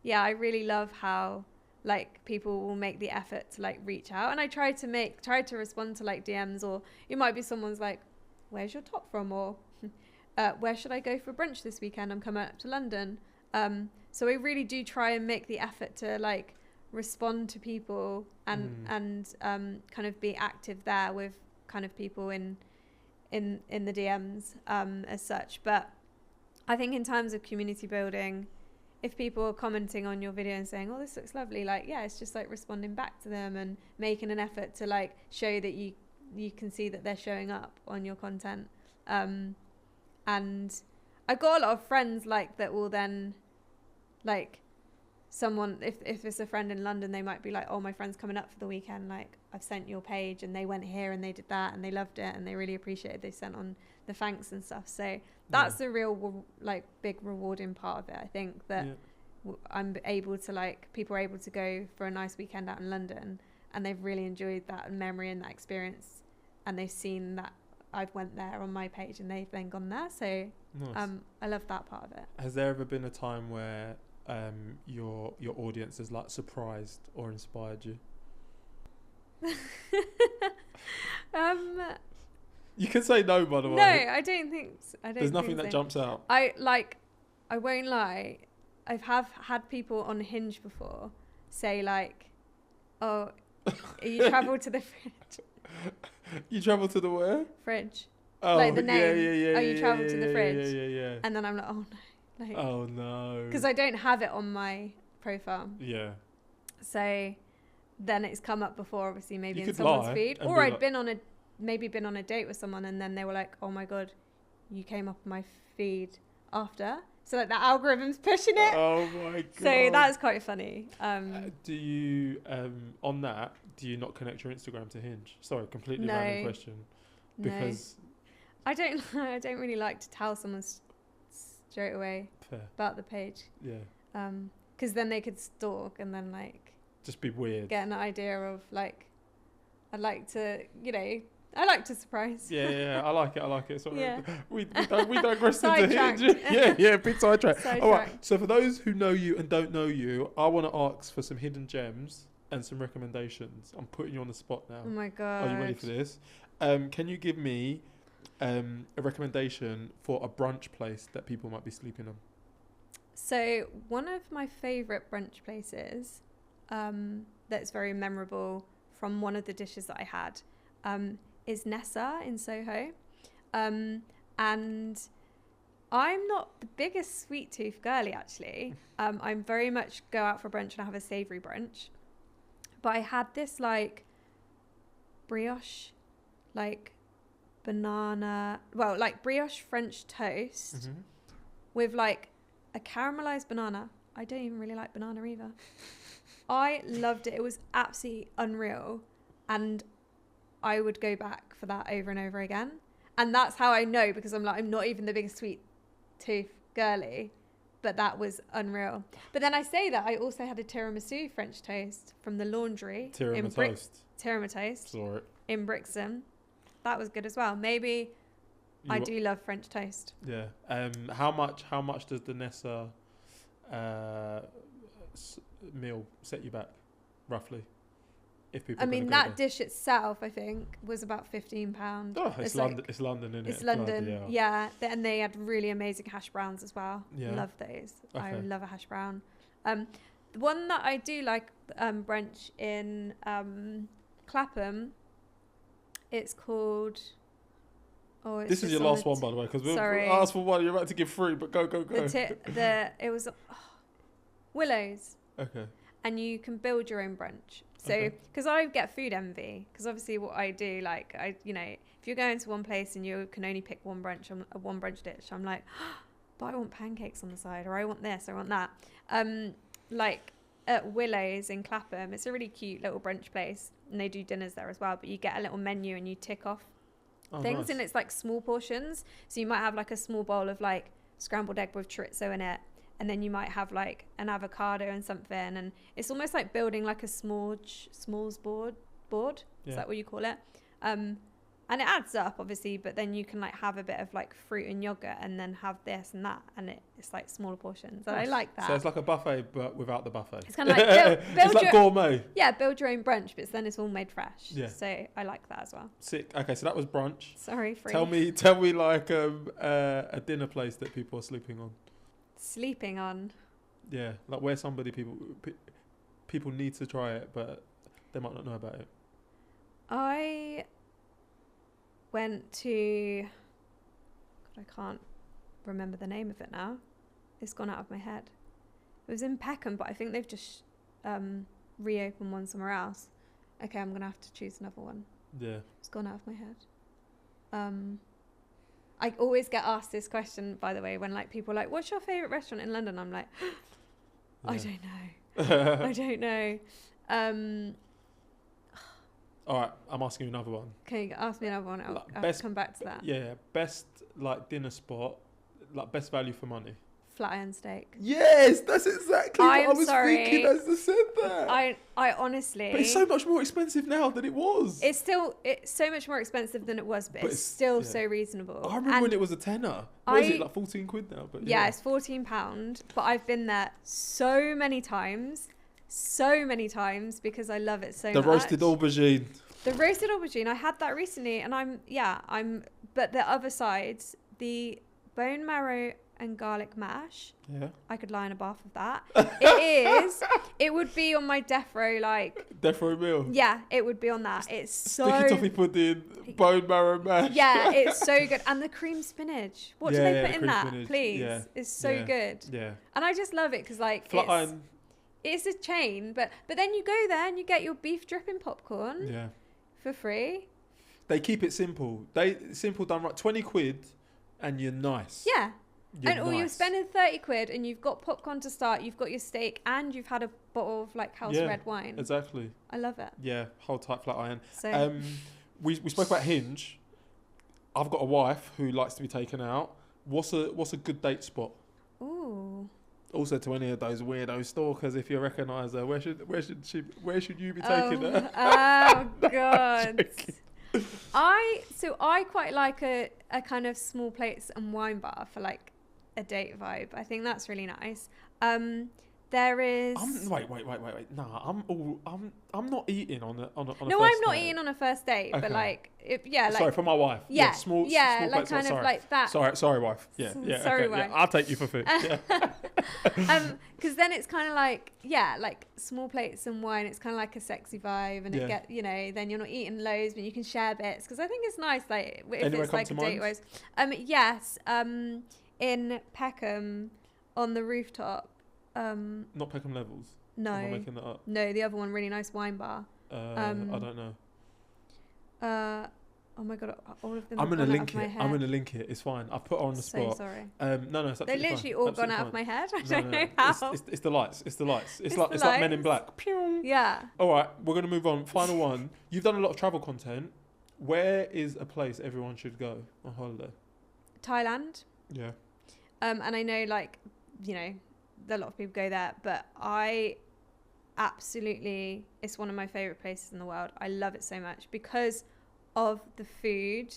A: I really love how like people will make the effort to like reach out. And I try to respond to like DMs, or it might be someone's like, where's your top from? Or where should I go for brunch this weekend? I'm coming up to London. So I really do try and make the effort to like respond to people and kind of be active there with kind of people in the DMs as such. But I think in terms of community building, if people are commenting on your video and saying, oh, this looks lovely, like, it's just like responding back to them and making an effort to like show that you can see that they're showing up on your content. And I got a lot of friends like that will then like someone, if it's a friend in London, they might be like, oh, my friend's coming up for the weekend, like I've sent your page and they went here and they did that and they loved it and they really appreciated, they sent on the thanks and stuff. So that's the real like big rewarding part of it. I think that I'm able to like, people are able to go for a nice weekend out in London and they've really enjoyed that memory and that experience, and they've seen that I've went there on my page and they've then gone there. So nice. I love that part of it.
B: Has there ever been a time where your audience has like surprised or inspired you? You can say no, by the way.
A: No, I don't think so.
B: There's nothing that jumps out.
A: I won't lie, I've had people on Hinge before say like, oh, you travel to the fridge.
B: You travel to the where?
A: Fridge.
B: Oh,
A: Like the name.
B: Yeah,
A: Oh, you travelled to the fridge?
B: Yeah.
A: And then I'm like, oh no. Like,
B: Oh, no.
A: because I don't have it on my profile.
B: Yeah.
A: So then it's come up before, obviously, maybe
B: You
A: in
B: could
A: someone's
B: lie
A: feed.
B: and
A: Or
B: be
A: I'd
B: like-
A: been on a date with someone and then they were like, oh my God, you came up on my feed after. So like the algorithm's pushing it.
B: Oh, my God.
A: So that's quite funny.
B: Do you, on that, do you not connect your Instagram to Hinge? Sorry, completely
A: No.
B: random question. Because,
A: I don't really like to tell someone straight away
B: fair,
A: about the page.
B: yeah.
A: Because then they could stalk and then like
B: Just be weird.
A: get an idea of like, I like to surprise.
B: Yeah, I like it. Sorry.
A: Yeah.
B: We digress into
A: Sidetracked.
B: Hinge. yeah, big sidetrack. All right,
A: Sidetracked.
B: so for those who know you and don't know you, I want to ask for some hidden gems and some recommendations. I'm putting you on the spot now.
A: Oh my God.
B: Are you ready for this? Can you give me a recommendation for a brunch place that people might be sleeping on?
A: So one of my favourite brunch places that's very memorable from one of the dishes that I had is Nessa in Soho. And I'm not the biggest sweet tooth girly, actually. I'm very much go out for brunch and I have a savoury brunch. But I had this like brioche, like banana, well, like brioche French toast
B: Mm-hmm.
A: with like a caramelized banana. I don't even really like banana either. I loved it. It was absolutely unreal. And I would go back for that over and over again. And that's how I know, because I'm not even the biggest sweet tooth girly, but that was unreal. But then I say that I also had a tiramisu French toast from the laundry. Tiramisu
B: Sorry.
A: in Brixton. That was good as well. Maybe I do love French toast.
B: Yeah. How much does the Nessa meal set you back, roughly? If people.
A: I mean, that dish itself, I think, was about £15.
B: Oh, it's London. Like, it's London, isn't it?
A: It's London. Yeah. And they had really amazing hash browns as well.
B: Yeah.
A: Love those.
B: Okay.
A: I love a hash brown. The one that I do like brunch in Clapham, it's called. Oh, it's
B: this is your last one, by the way, because we'll ask for one. You're about to give free, but go.
A: It was Willows.
B: Okay.
A: And you can build your own brunch. So, because I get food envy, because obviously what I do, like, if you're going to one place and you can only pick one brunch dish, I'm like, but I want pancakes on the side, or I want this, or I want that. Like at Willows in Clapham, it's a really cute little brunch place, and they do dinners there as well, but you get a little menu and you tick off things,
B: nice.
A: And it's like small portions. So you might have like a small bowl of like scrambled egg with chorizo in it, and then you might have like an avocado and something, and it's almost like building like a smalls board. Is that what you call it? And it adds up, obviously, but then you can like have a bit of like fruit and yogurt, and then have this and that, and it's like smaller portions. And I like that.
B: So it's like a buffet, but without the buffet.
A: It's kind of like build
B: it's like gourmet.
A: Yeah, build your own brunch, but then it's all made fresh.
B: Yeah.
A: So I like that as well.
B: Sick. Okay, so that was brunch.
A: Sorry, free.
B: Tell me like a dinner place that people are sleeping on.
A: Sleeping on.
B: Yeah, like where people need to try it, but they might not know about it.
A: I went to, God, I can't remember the name of it now. It's gone out of my head. It was in Peckham, but I think they've just reopened one somewhere else. Okay, I'm gonna have to choose another one.
B: Yeah,
A: it's gone out of my head. I always get asked this question, by the way, when like people are like, "What's your favourite restaurant in London?" I'm like, I don't know. I don't know.
B: All right, I'm asking you another one.
A: Can you ask me another one? I'll come back to that.
B: Yeah, best like dinner spot, like best value for money.
A: Flatiron Steak.
B: Yes, that's exactly what I was thinking as I said that.
A: I honestly.
B: But it's so much more expensive now than it was.
A: It's so much more expensive than it was, but it's still so reasonable.
B: I remember when it was a tenner. What is it, like 14 quid now? But
A: yeah, it's £14. But I've been there so many times because I love it so much.
B: The roasted aubergine.
A: The roasted aubergine. I had that recently, and but the other sides, the bone marrow and garlic mash.
B: Yeah.
A: I could lie in a bath of that. It would be on my death row, like...
B: Death row meal?
A: Yeah, it would be on that. It's so...
B: Sticky toffee pudding, bone marrow mash.
A: Yeah, it's so good. And the cream spinach. What do they put in that,
B: spinach.
A: please?
B: Yeah.
A: It's so good.
B: Yeah.
A: And I just love it because, like, it's a chain. But then you go there and you get your beef dripping popcorn for free.
B: They keep it simple. Simple done right. 20 quid and you're nice.
A: Yeah. You're spending 30 quid and you've got popcorn to start, you've got your steak, and you've had a bottle of like house red wine.
B: Exactly.
A: I love it.
B: Yeah, hold tight, flat iron.
A: So
B: we spoke about Hinge. I've got a wife who likes to be taken out. What's a good date spot?
A: Ooh.
B: Also, to any of those weirdo stalkers, if you recognise her, where should you be taking her?
A: Oh God. I quite like a kind of small plates and wine bar for like a date vibe. I think that's really nice. There is.
B: Wait. Nah, I'm not eating on a
A: No,
B: first
A: I'm not
B: date.
A: eating on a first date, but
B: Okay.
A: like
B: Sorry, for my wife.
A: Yeah,
B: small
A: like
B: plates,
A: kind of
B: sorry.
A: like that.
B: Sorry, wife. Yeah.
A: Sorry,
B: okay,
A: wife.
B: Yeah, I'll take you for food. Yeah.
A: Because then it's kind of like like small plates and wine. It's kind of like a sexy vibe, and then you're not eating loads, but you can share bits. Because I think it's nice, like if
B: Anywhere
A: it's like a date wise. Yes, in Peckham on the rooftop.
B: Not Peckham Levels.
A: No.
B: Am I making that up?
A: No, the other one, really nice wine bar.
B: I don't know.
A: Oh my God, all of them.
B: I'm gonna link it. It's fine. I've put her on the spot.
A: Sorry.
B: No, it's absolutely
A: They're literally
B: fine.
A: all
B: Absolutely
A: gone out
B: fine.
A: of my head. I don't know how.
B: It's the lights. It's
A: It's
B: like Men in Black. Pew!
A: Yeah.
B: All right, we're gonna move on. Final one. You've done a lot of travel content. Where is a place everyone should go on holiday?
A: Thailand.
B: Yeah.
A: And I know, like, a lot of people go there, but I absolutely, it's one of my favorite places in the world. I love it so much because of the food.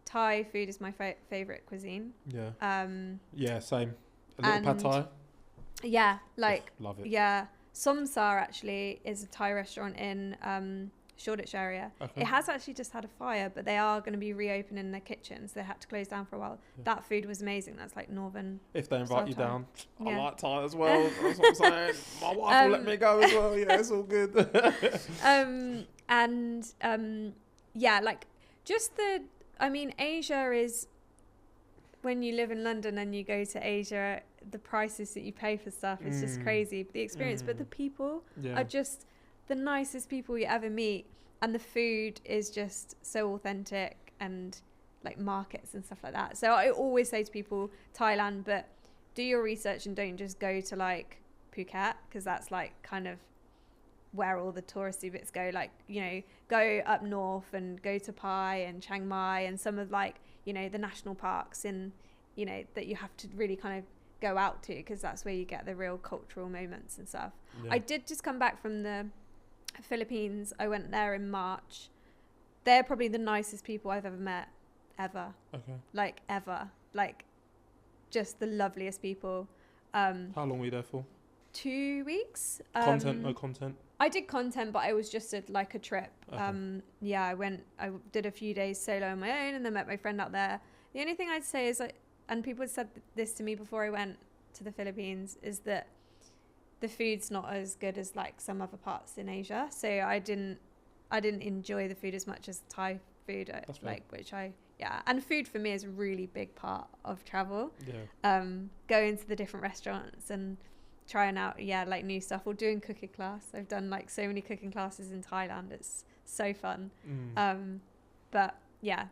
A: Thai food is my favorite cuisine.
B: Yeah. Yeah, same. A little pad Thai.
A: Yeah, like
B: love it.
A: Yeah, Somsar actually is a Thai restaurant in Shoreditch area.
B: Okay.
A: It has actually just had a fire, but they are going to be reopening their kitchens. They had to close down for a while. Yeah. That food was amazing. That's like northern.
B: If they invite you down,
A: yeah.
B: I like Thai as well. That's what I'm saying. My wife will let me go as well. Yeah, it's all good.
A: Yeah, like just Asia is, when you live in London and you go to Asia, the prices that you pay for stuff is just crazy. The experience, but the people are just the nicest people you ever meet, and the food is just so authentic, and like markets and stuff like that. So I always say to people, Thailand, but do your research and don't just go to like Phuket, because that's like kind of where all the touristy bits go. Like, go up north and go to Pai and Chiang Mai and some of like, the national parks in, that you have to really kind of go out to, because that's where you get the real cultural moments and stuff. Yeah. I did just come back from the Philippines. I went there in March. They're probably the nicest people I've ever met, ever. Okay. Like ever. Like just the loveliest people.
B: How long were you there for?
A: 2 weeks.
B: No content?
A: I did content, but I was just a trip.
B: Okay.
A: I did a few days solo on my own and then met my friend out there. The only thing I'd say is, and people had said this to me before I went to the Philippines, is that the food's not as good as like some other parts in Asia. So I didn't enjoy the food as much as Thai food, and food for me is a really big part of travel. Yeah. Going to the different restaurants and trying out like new stuff, or doing cooking class. I've done like so many cooking classes in Thailand. It's so fun. But yeah,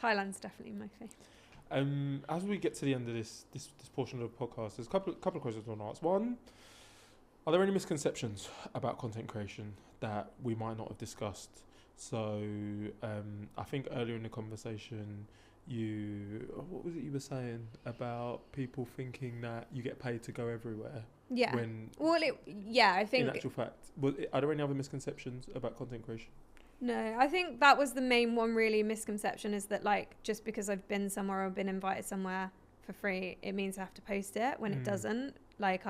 A: Thailand's definitely my favorite.
B: As we get to the end of this portion of the podcast, there's a couple of questions I want to ask. One, are there any misconceptions about content creation that we might not have discussed? So I think earlier in the conversation, what was it you were saying about people thinking that you get paid to go everywhere?
A: Yeah. I think
B: in actual fact, are there any other misconceptions about content creation?
A: No, I think that was the main one really misconception, is that like just because I've been somewhere or been invited somewhere for free, it means I have to post it, when it doesn't. Like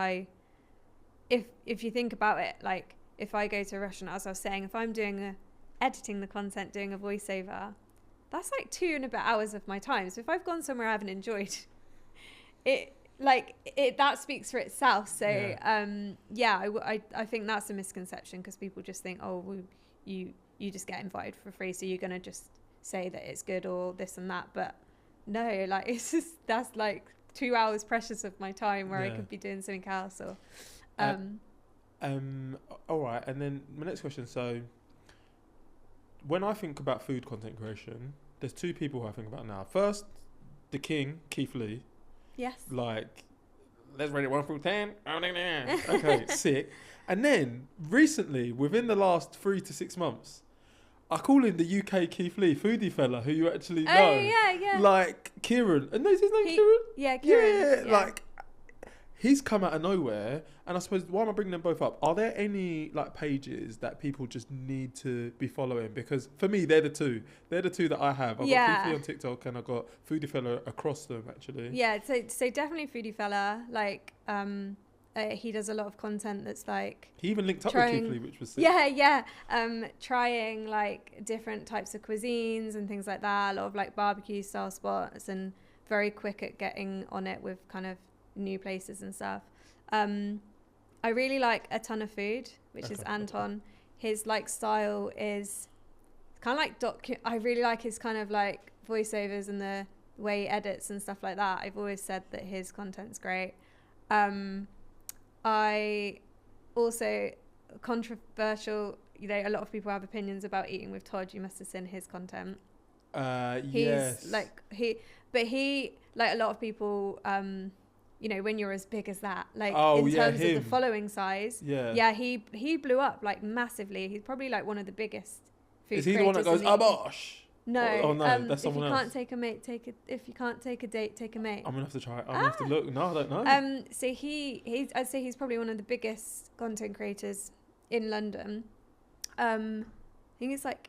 A: if you think about it, like if I go to a restaurant, as I was saying, if I'm editing the content, doing a voiceover, that's like 2 and a bit hours of my time. So if I've gone somewhere I haven't enjoyed, like it, that speaks for itself. So
B: Yeah.
A: I think that's a misconception, because people just think, oh, well, you just get invited for free, so you're gonna just say that it's good or this and that. But no, like it's just, that's like 2 hours precious of my time where I could be doing something else. Or
B: all right, and then my next question. So when I think about food content creation, there's two people who I think about now. First, the king, Keith Lee.
A: Yes.
B: Like, let's rate it 1 through 10. Okay, sick. And then recently, within the last 3 to 6 months, I call him the UK Keith Lee, foodie fella who you actually know.
A: Oh yeah.
B: Like Kieran. No, is his name Kieran?
A: Yeah, Kieran.
B: Yeah, like he's come out of nowhere. And I suppose, why am I bringing them both up? Are there any like pages that people just need to be following? Because for me, they're the two. They're the two that I have. I've got Keith Lee on TikTok, and I've got Foodie Fella across them, actually.
A: Yeah, so definitely Foodie Fella. Like, he does a lot of content that's like...
B: He even linked up with Keith Lee, which was sick.
A: Yeah. Trying like different types of cuisines and things like that. A lot of like barbecue style spots, and very quick at getting on it with kind of new places and stuff. I really like A Ton of Food, which is Anton. His like style is kind of like I really like his kind of like voiceovers and the way he edits and stuff like that. I've always said that his content's great. I also, controversial, you know, a lot of people have opinions about eating with Todd. You must have seen his content.
B: Yes.
A: Like he like a lot of people, you know, when you're as big as that, like in terms of the following size, he blew up like massively. He's probably like one of the biggest food creators.
B: Is he the one that goes, abosh?
A: No.
B: Oh no, that's someone else.
A: If you can't take a mate, if you can't take a date, take a mate.
B: I'm gonna have to try it. I'm gonna have to look. No, I don't know.
A: So I'd say he's probably one of the biggest content creators in London. I think it's like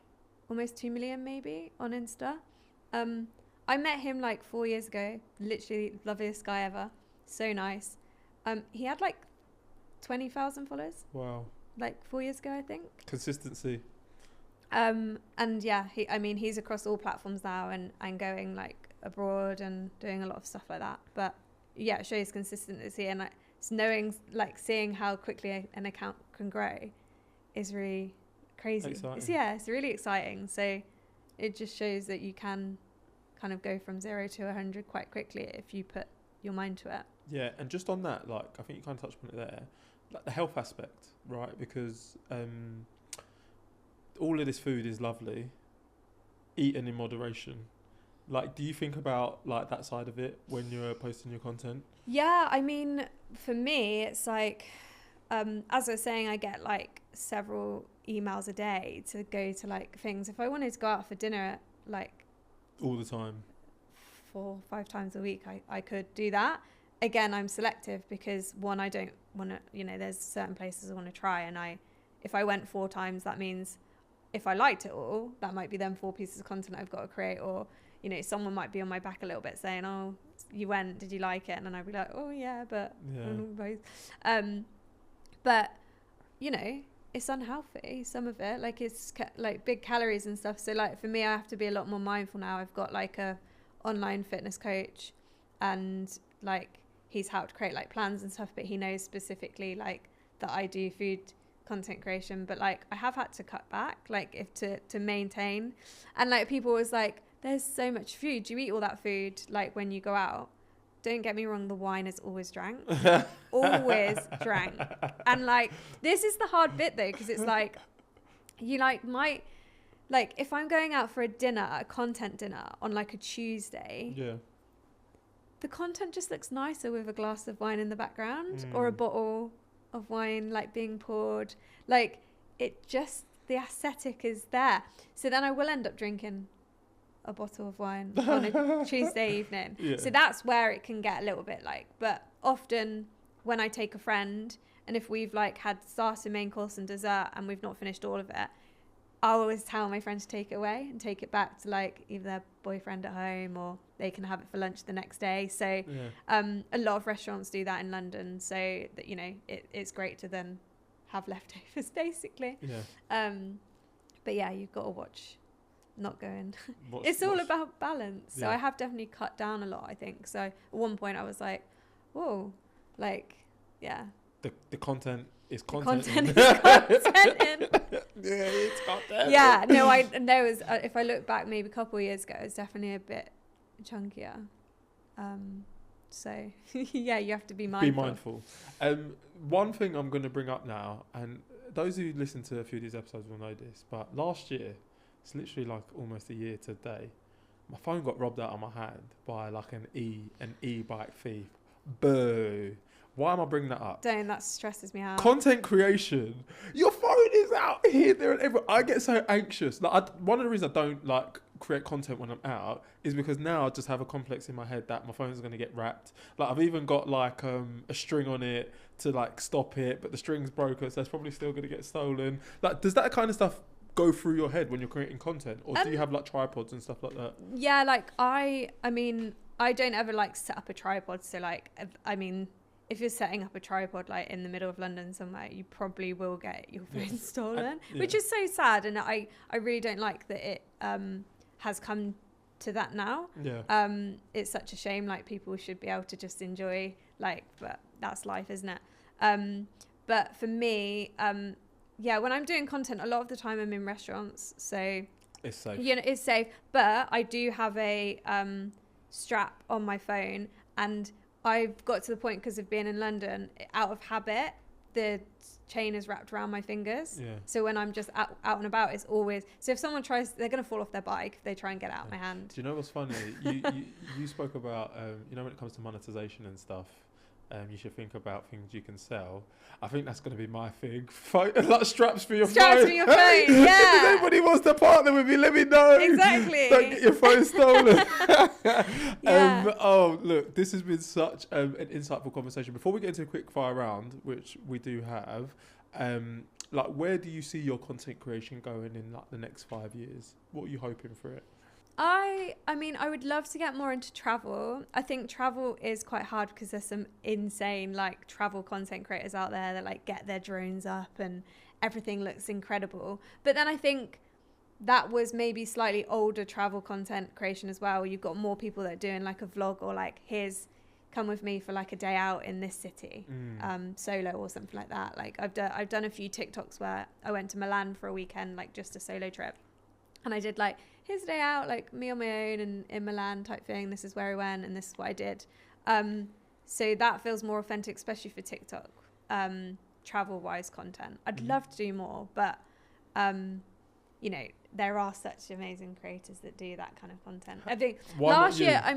A: almost 2 million maybe on Insta. I met him like 4 years ago. Literally loveliest guy ever. So nice. He had like 20,000 followers.
B: Wow.
A: Like 4 years ago, I think.
B: Consistency.
A: And yeah, he's across all platforms now, and going like abroad and doing a lot of stuff like that. But yeah, it shows consistency, and like seeing how quickly an account can grow is really crazy. It's really exciting. So it just shows that you can kind of go from 0 to 100 quite quickly if you put your mind to it.
B: Yeah, and just on that, like I think you kind of touched on it there, like the health aspect, right? Because all of this food is lovely, eaten in moderation. Like, do you think about like that side of it when you're posting your content? Yeah,
A: I mean, for me, it's like, as I was saying, I get like several emails a day to go to like things. If I wanted to go out for dinner, like
B: all the time,
A: 4 or 5 times a week, I could do that. Again, I'm selective because one, I don't want to, you know, there's certain places I want to try, and if I went 4 times, that means if I liked it all, that might be then 4 pieces of content I've got to create. Or, you know, someone might be on my back a little bit saying, oh, you went, did you like it? And then I'd be like, oh yeah, but but you know, it's unhealthy, some of it, like it's like big calories and stuff. So like for me, I have to be a lot more mindful now. I've got like a online fitness coach, and like he's helped create like plans and stuff, but he knows specifically like that I do food content creation, but like I have had to cut back, like if to maintain. And like people was like, there's so much food, do you eat all that food like when you go out? Don't get me wrong, the wine is always drank. Always drank. And like this is the hard bit though, because it's like you like might like if I'm going out for a dinner, a content dinner on like a Tuesday, the content just looks nicer with a glass of wine in the background or a bottle of wine like being poured. Like it just, the aesthetic is there. So then I will end up drinking a bottle of wine on a Tuesday evening. So that's where it can get a little bit like, but often when I take a friend, and if we've like had starter, main course and dessert and we've not finished all of it, I always tell my friends to take it away and take it back to like either their boyfriend at home, or they can have it for lunch the next day. So a lot of restaurants do that in London, so that, you know, it's great to then have leftovers basically. But yeah, you've got to watch, not going. It's all about balance. So I have definitely cut down a lot, I think. So at one point I was like, whoa, like, yeah.
B: The content is
A: The
B: content.
A: content is content in.
B: Yeah, it's content.
A: Yeah, no, I know. If I look back maybe a couple of years ago, it's definitely a bit chunkier. So yeah, you have to be mindful.
B: Be mindful. One thing I'm going to bring up now, and those who listen to a few of these episodes will know this, but last year, it's literally like almost a year today, my phone got robbed out of my hand by like an e-bike thief. Boo. Why am I bringing that up?
A: That stresses me out.
B: Content creation. Your phone is out here, there, and everywhere. I get so anxious. Like, one of the reasons I don't like create content when I'm out is because now I just have a complex in my head that my phone's going to get wrapped. Like, I've even got like a string on it to like stop it, but the string's broken, so it's probably still going to get stolen. Like, does that kind of stuff go through your head when you're creating content, or do you have like tripods and stuff like that?
A: Yeah, like I mean, I don't ever like set up a tripod. So like, I mean, if you're setting up a tripod like in the middle of London somewhere, you probably will get your phone stolen, which is so sad. And I really don't like that it has come to that now.
B: Yeah.
A: It's such a shame. Like, people should be able to just enjoy, like, but that's life, isn't it? But for me, yeah, when I'm doing content, a lot of the time I'm in restaurants, so
B: It's safe.
A: you know, it's safe. But I do have a strap on my phone, and I've got to the point, because of being in London, out of habit, the chain is wrapped around my fingers.
B: Yeah.
A: So when I'm just out and about, it's always, so if someone tries, they're going to fall off their bike if they try and get out my hand.
B: Do you know what's funny? you spoke about, you know, when it comes to monetization and stuff, you should think about things you can sell. I think that's going to be my thing. Like straps for your phone.
A: Straps for your phone, yeah.
B: If anybody wants to partner with me, let me know.
A: Exactly.
B: Don't get your phone stolen.
A: Yeah.
B: Oh, look, this has been such an insightful conversation. Before we get into a quick fire round, which we do have, like, where do you see your content creation going in like the next 5 years? What are you hoping for it?
A: I mean, I would love to get more into travel. I think travel is quite hard because there's some insane like travel content creators out there that like get their drones up and everything looks incredible. But then I think that was maybe slightly older travel content creation as well. You've got more people that are doing like a vlog, or like, come with me for like a day out in this city, solo or something like that. Like, I've done a few TikToks where I went to Milan for a weekend, like just a solo trip. And I did like, here's a day out, like me on my own and in Milan type thing. This is where I went and this is what I did. So that feels more authentic, especially for TikTok, travel-wise content. I'd love to do more, but, you know, there are such amazing creators that do that kind of content. I think last year, I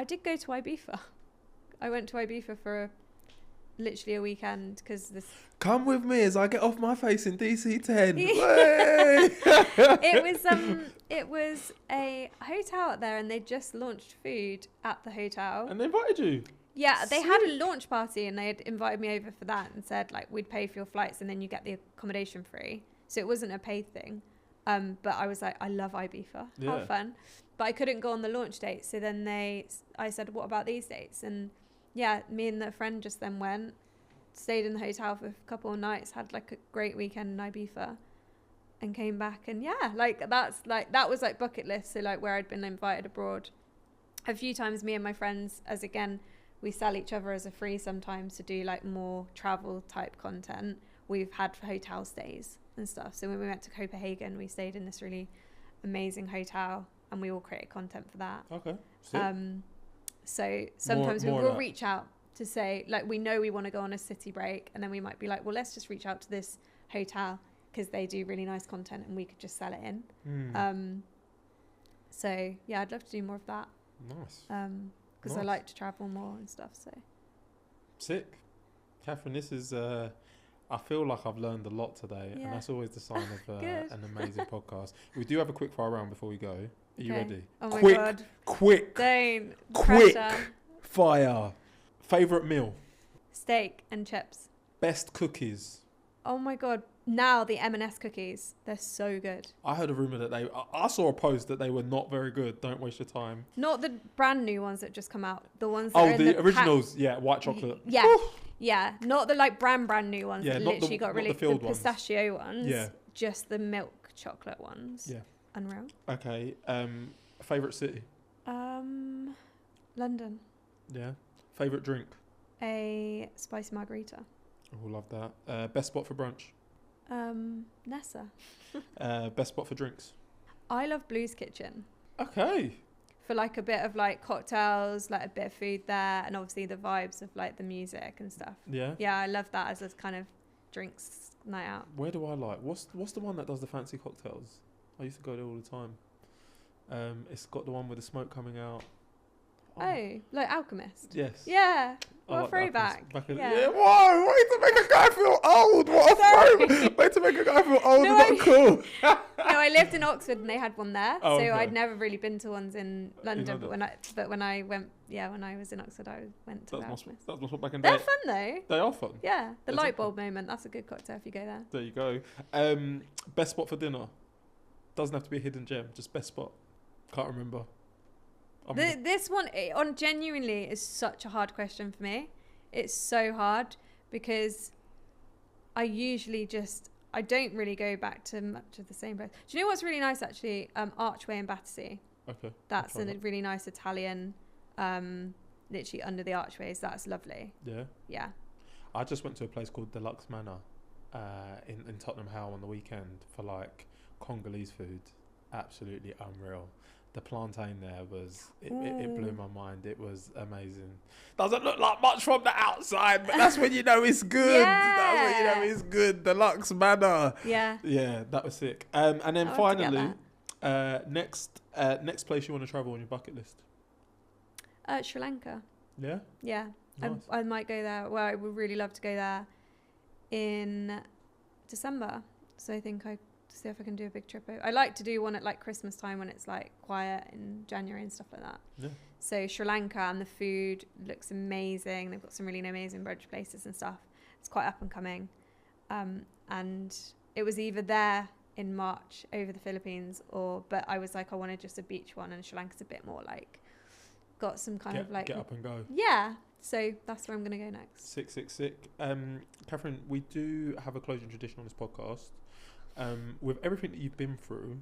A: did go to Ibiza. I went to Ibiza for literally a weekend because this.
B: Come with me as I get off my face in DC10.
A: It was a hotel out there, and they just launched food at the hotel.
B: And they invited you?
A: Yeah, they had a launch party, and they had invited me over for that and said, like, we'd pay for your flights and then you get the accommodation free. So it wasn't a paid thing. But I was like, I love Ibiza. Yeah. How fun. But I couldn't go on the launch date. So then I said, what about these dates? And yeah, me and the friend just then went, stayed in the hotel for a couple of nights, had like a great weekend in Ibiza, and came back. And yeah, like that was like bucket list. So like where I'd been invited abroad a few times, me and my friends, as again, we sell each other as a free sometimes to do like more travel type content. We've had hotel stays and stuff. So when we went to Copenhagen, we stayed in this really amazing hotel, and we all created content for that.
B: Okay.
A: So sometimes we'll reach out to say, like, we know we want to go on a city break, and then we might be like, well, let's just reach out to this hotel because they do really nice content and we could just sell it in. So yeah, I'd love to do more of that.
B: Nice.
A: Because I like to travel more and stuff. So
B: sick. Catherine, this is I feel like I've learned a lot today, and that's always the sign of an amazing podcast. We do have a quick fire round before we go. Are you ready?
A: Oh my God.
B: Quick fire. Favourite meal?
A: Steak and chips.
B: Best cookies?
A: Oh my God. Now the M&S cookies. They're so good.
B: I heard a rumour that I saw a post that they were not very good. Don't waste your time.
A: Not the brand new ones that just come out. The ones that are in the
B: originals. Yeah, white chocolate.
A: Yeah. Yeah. Not the like brand new ones that literally got released. The pistachio ones. Yeah. Just the milk chocolate ones.
B: Yeah.
A: Unreal.
B: Okay. Favourite city?
A: London.
B: Yeah. Favorite drink?
A: A spicy margarita.
B: Oh, love that. Best spot for brunch?
A: Nessa.
B: Best spot for drinks?
A: I love Blue's Kitchen.
B: Okay.
A: For like a bit of like cocktails, like a bit of food there, and obviously the vibes of like the music and stuff.
B: Yeah.
A: Yeah, I love that as a kind of drinks night out.
B: Where do I like? What's the one that does the fancy cocktails? I used to go there all the time. It's got the one with the smoke coming out.
A: Oh, like Alchemist.
B: Yes.
A: Yeah.
B: I
A: What a
B: like
A: throwback.
B: Yeah. Whoa! Way to make a guy feel old. What a throw! Way to make a guy feel old.
A: No,
B: Not cool.
A: No, I lived in Oxford and they had one there,
B: Oh,
A: so
B: okay.
A: I'd never really been to ones in London.
B: London.
A: But when I went, when I was in Oxford, I went to Alchemist.
B: That's back in the
A: They're
B: day.
A: fun though.
B: They are fun.
A: Yeah, the
B: That's
A: light bulb moment. That's a good cocktail if you go there.
B: There you go. Best spot for dinner? Doesn't have to be a hidden gem. Just best spot. Can't remember.
A: This one on genuinely is such a hard question for me. It's so hard because I usually I don't really go back to much of the same place. Do you know what's really nice actually? Archway in Battersea.
B: Okay.
A: That's a really nice Italian, literally under the archways. That's lovely.
B: Yeah.
A: Yeah.
B: I just went to a place called Deluxe Manor in Tottenham Hale on the weekend for like Congolese food. Absolutely unreal. The plantain there it blew my mind. It was amazing. Doesn't look like much from the outside, but that's when you know it's good.
A: Yeah.
B: That's when you know it's good. Deluxe Manor.
A: Yeah.
B: Yeah, that was sick. And then
A: I'll have to
B: finally,
A: get
B: next place you want to travel on your bucket list?
A: Sri Lanka.
B: Yeah.
A: Yeah.
B: Nice.
A: I might go there. Well, I would really love to go there in December. So I think I see if I can do a big trip. I like to do one at like Christmas time when it's like quiet in January and stuff like that.
B: Yeah.
A: So Sri Lanka, and the food looks amazing. They've got some really amazing brunch places and stuff. It's quite up and coming. And it was either there in March over the Philippines but I was like, I wanted just a beach one, and Sri Lanka's a bit more like got some kind of like
B: get up and go.
A: Yeah. So that's where I'm going to go next.
B: Sick. Catherine, we do have a closing tradition on this podcast. With everything that you've been through,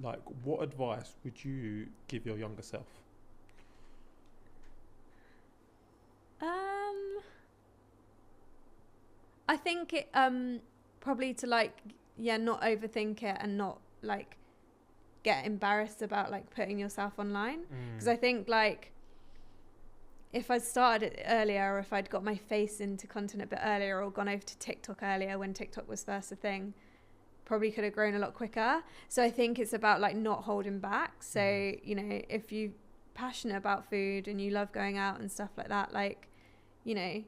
B: like, what advice would you give your younger self?
A: I think it probably to like not overthink it and not like get embarrassed about like putting yourself online, because I think like if I'd started it earlier, or if I'd got my face into content a bit earlier, or gone over to TikTok earlier when TikTok was first a thing, probably could have grown a lot quicker. So I think it's about like not holding back. So, you know, if you're passionate about food and you love going out and stuff like that, like, you know,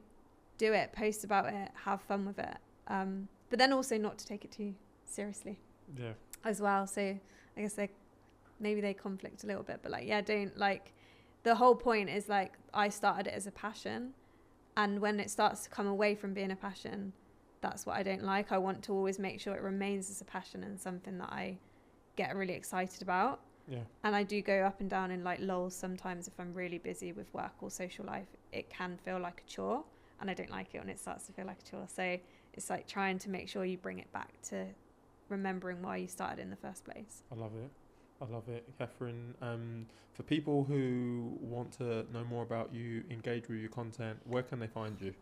A: do it, post about it, have fun with it. But then also not to take it too seriously.
B: Yeah.
A: As well. So I guess maybe they conflict a little bit, but like, yeah, don't like, the whole point is like, I started it as a passion, and when it starts to come away from being a passion, that's what I don't like. I want to always make sure it remains as a passion and something that I get really excited about.
B: Yeah.
A: And I do go up and down in like lulls sometimes. If I'm really busy with work or social life, it can feel like a chore, and I don't like it when it starts to feel like a chore. So it's like trying to make sure you bring it back to remembering why you started in the first place.
B: I love it. Catherine, for people who want to know more about you, engage with your content, where can they find you?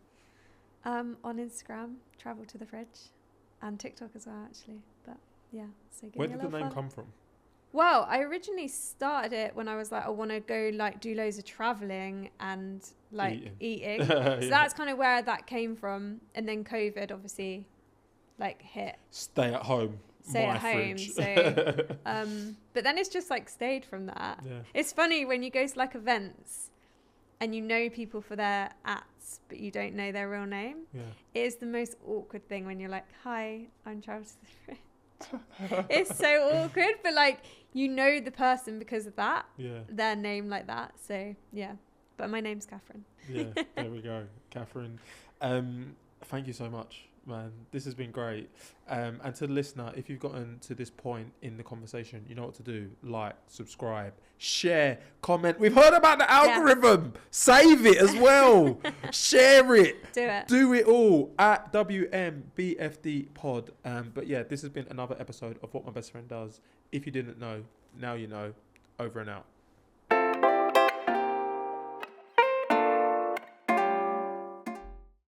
A: On Instagram, Travel to the Fridge, and TikTok as well, actually. But yeah, so
B: Where did the name come from?
A: Well, I originally started it when I was like, I want to go like do loads of traveling and like eating. So that's kind of where that came from. And then COVID obviously like hit.
B: Stay at home.
A: Stay at home. So, but then it's just like stayed from that.
B: Yeah.
A: It's funny when you go to like events and you know people for their ats, but you don't know their real name.
B: Yeah.
A: It is the most awkward thing when you're like, hi, I'm Travel to the Fridge. It's so awkward, but like, you know the person because of that.
B: Yeah.
A: Their name like that. So yeah. But my name's Catherine.
B: Yeah, there we go. Catherine, thank you so much, man. This has been great. And to the listener, if you've gotten to this point in the conversation, you know what to do. Like, subscribe, share, comment. We've heard about the algorithm. Yeah. Save it as well. Share it.
A: Do it.
B: Do it all at WMBFD pod. But yeah, this has been another episode of What My Best Friend Does. If you didn't know, now you know. Over and out.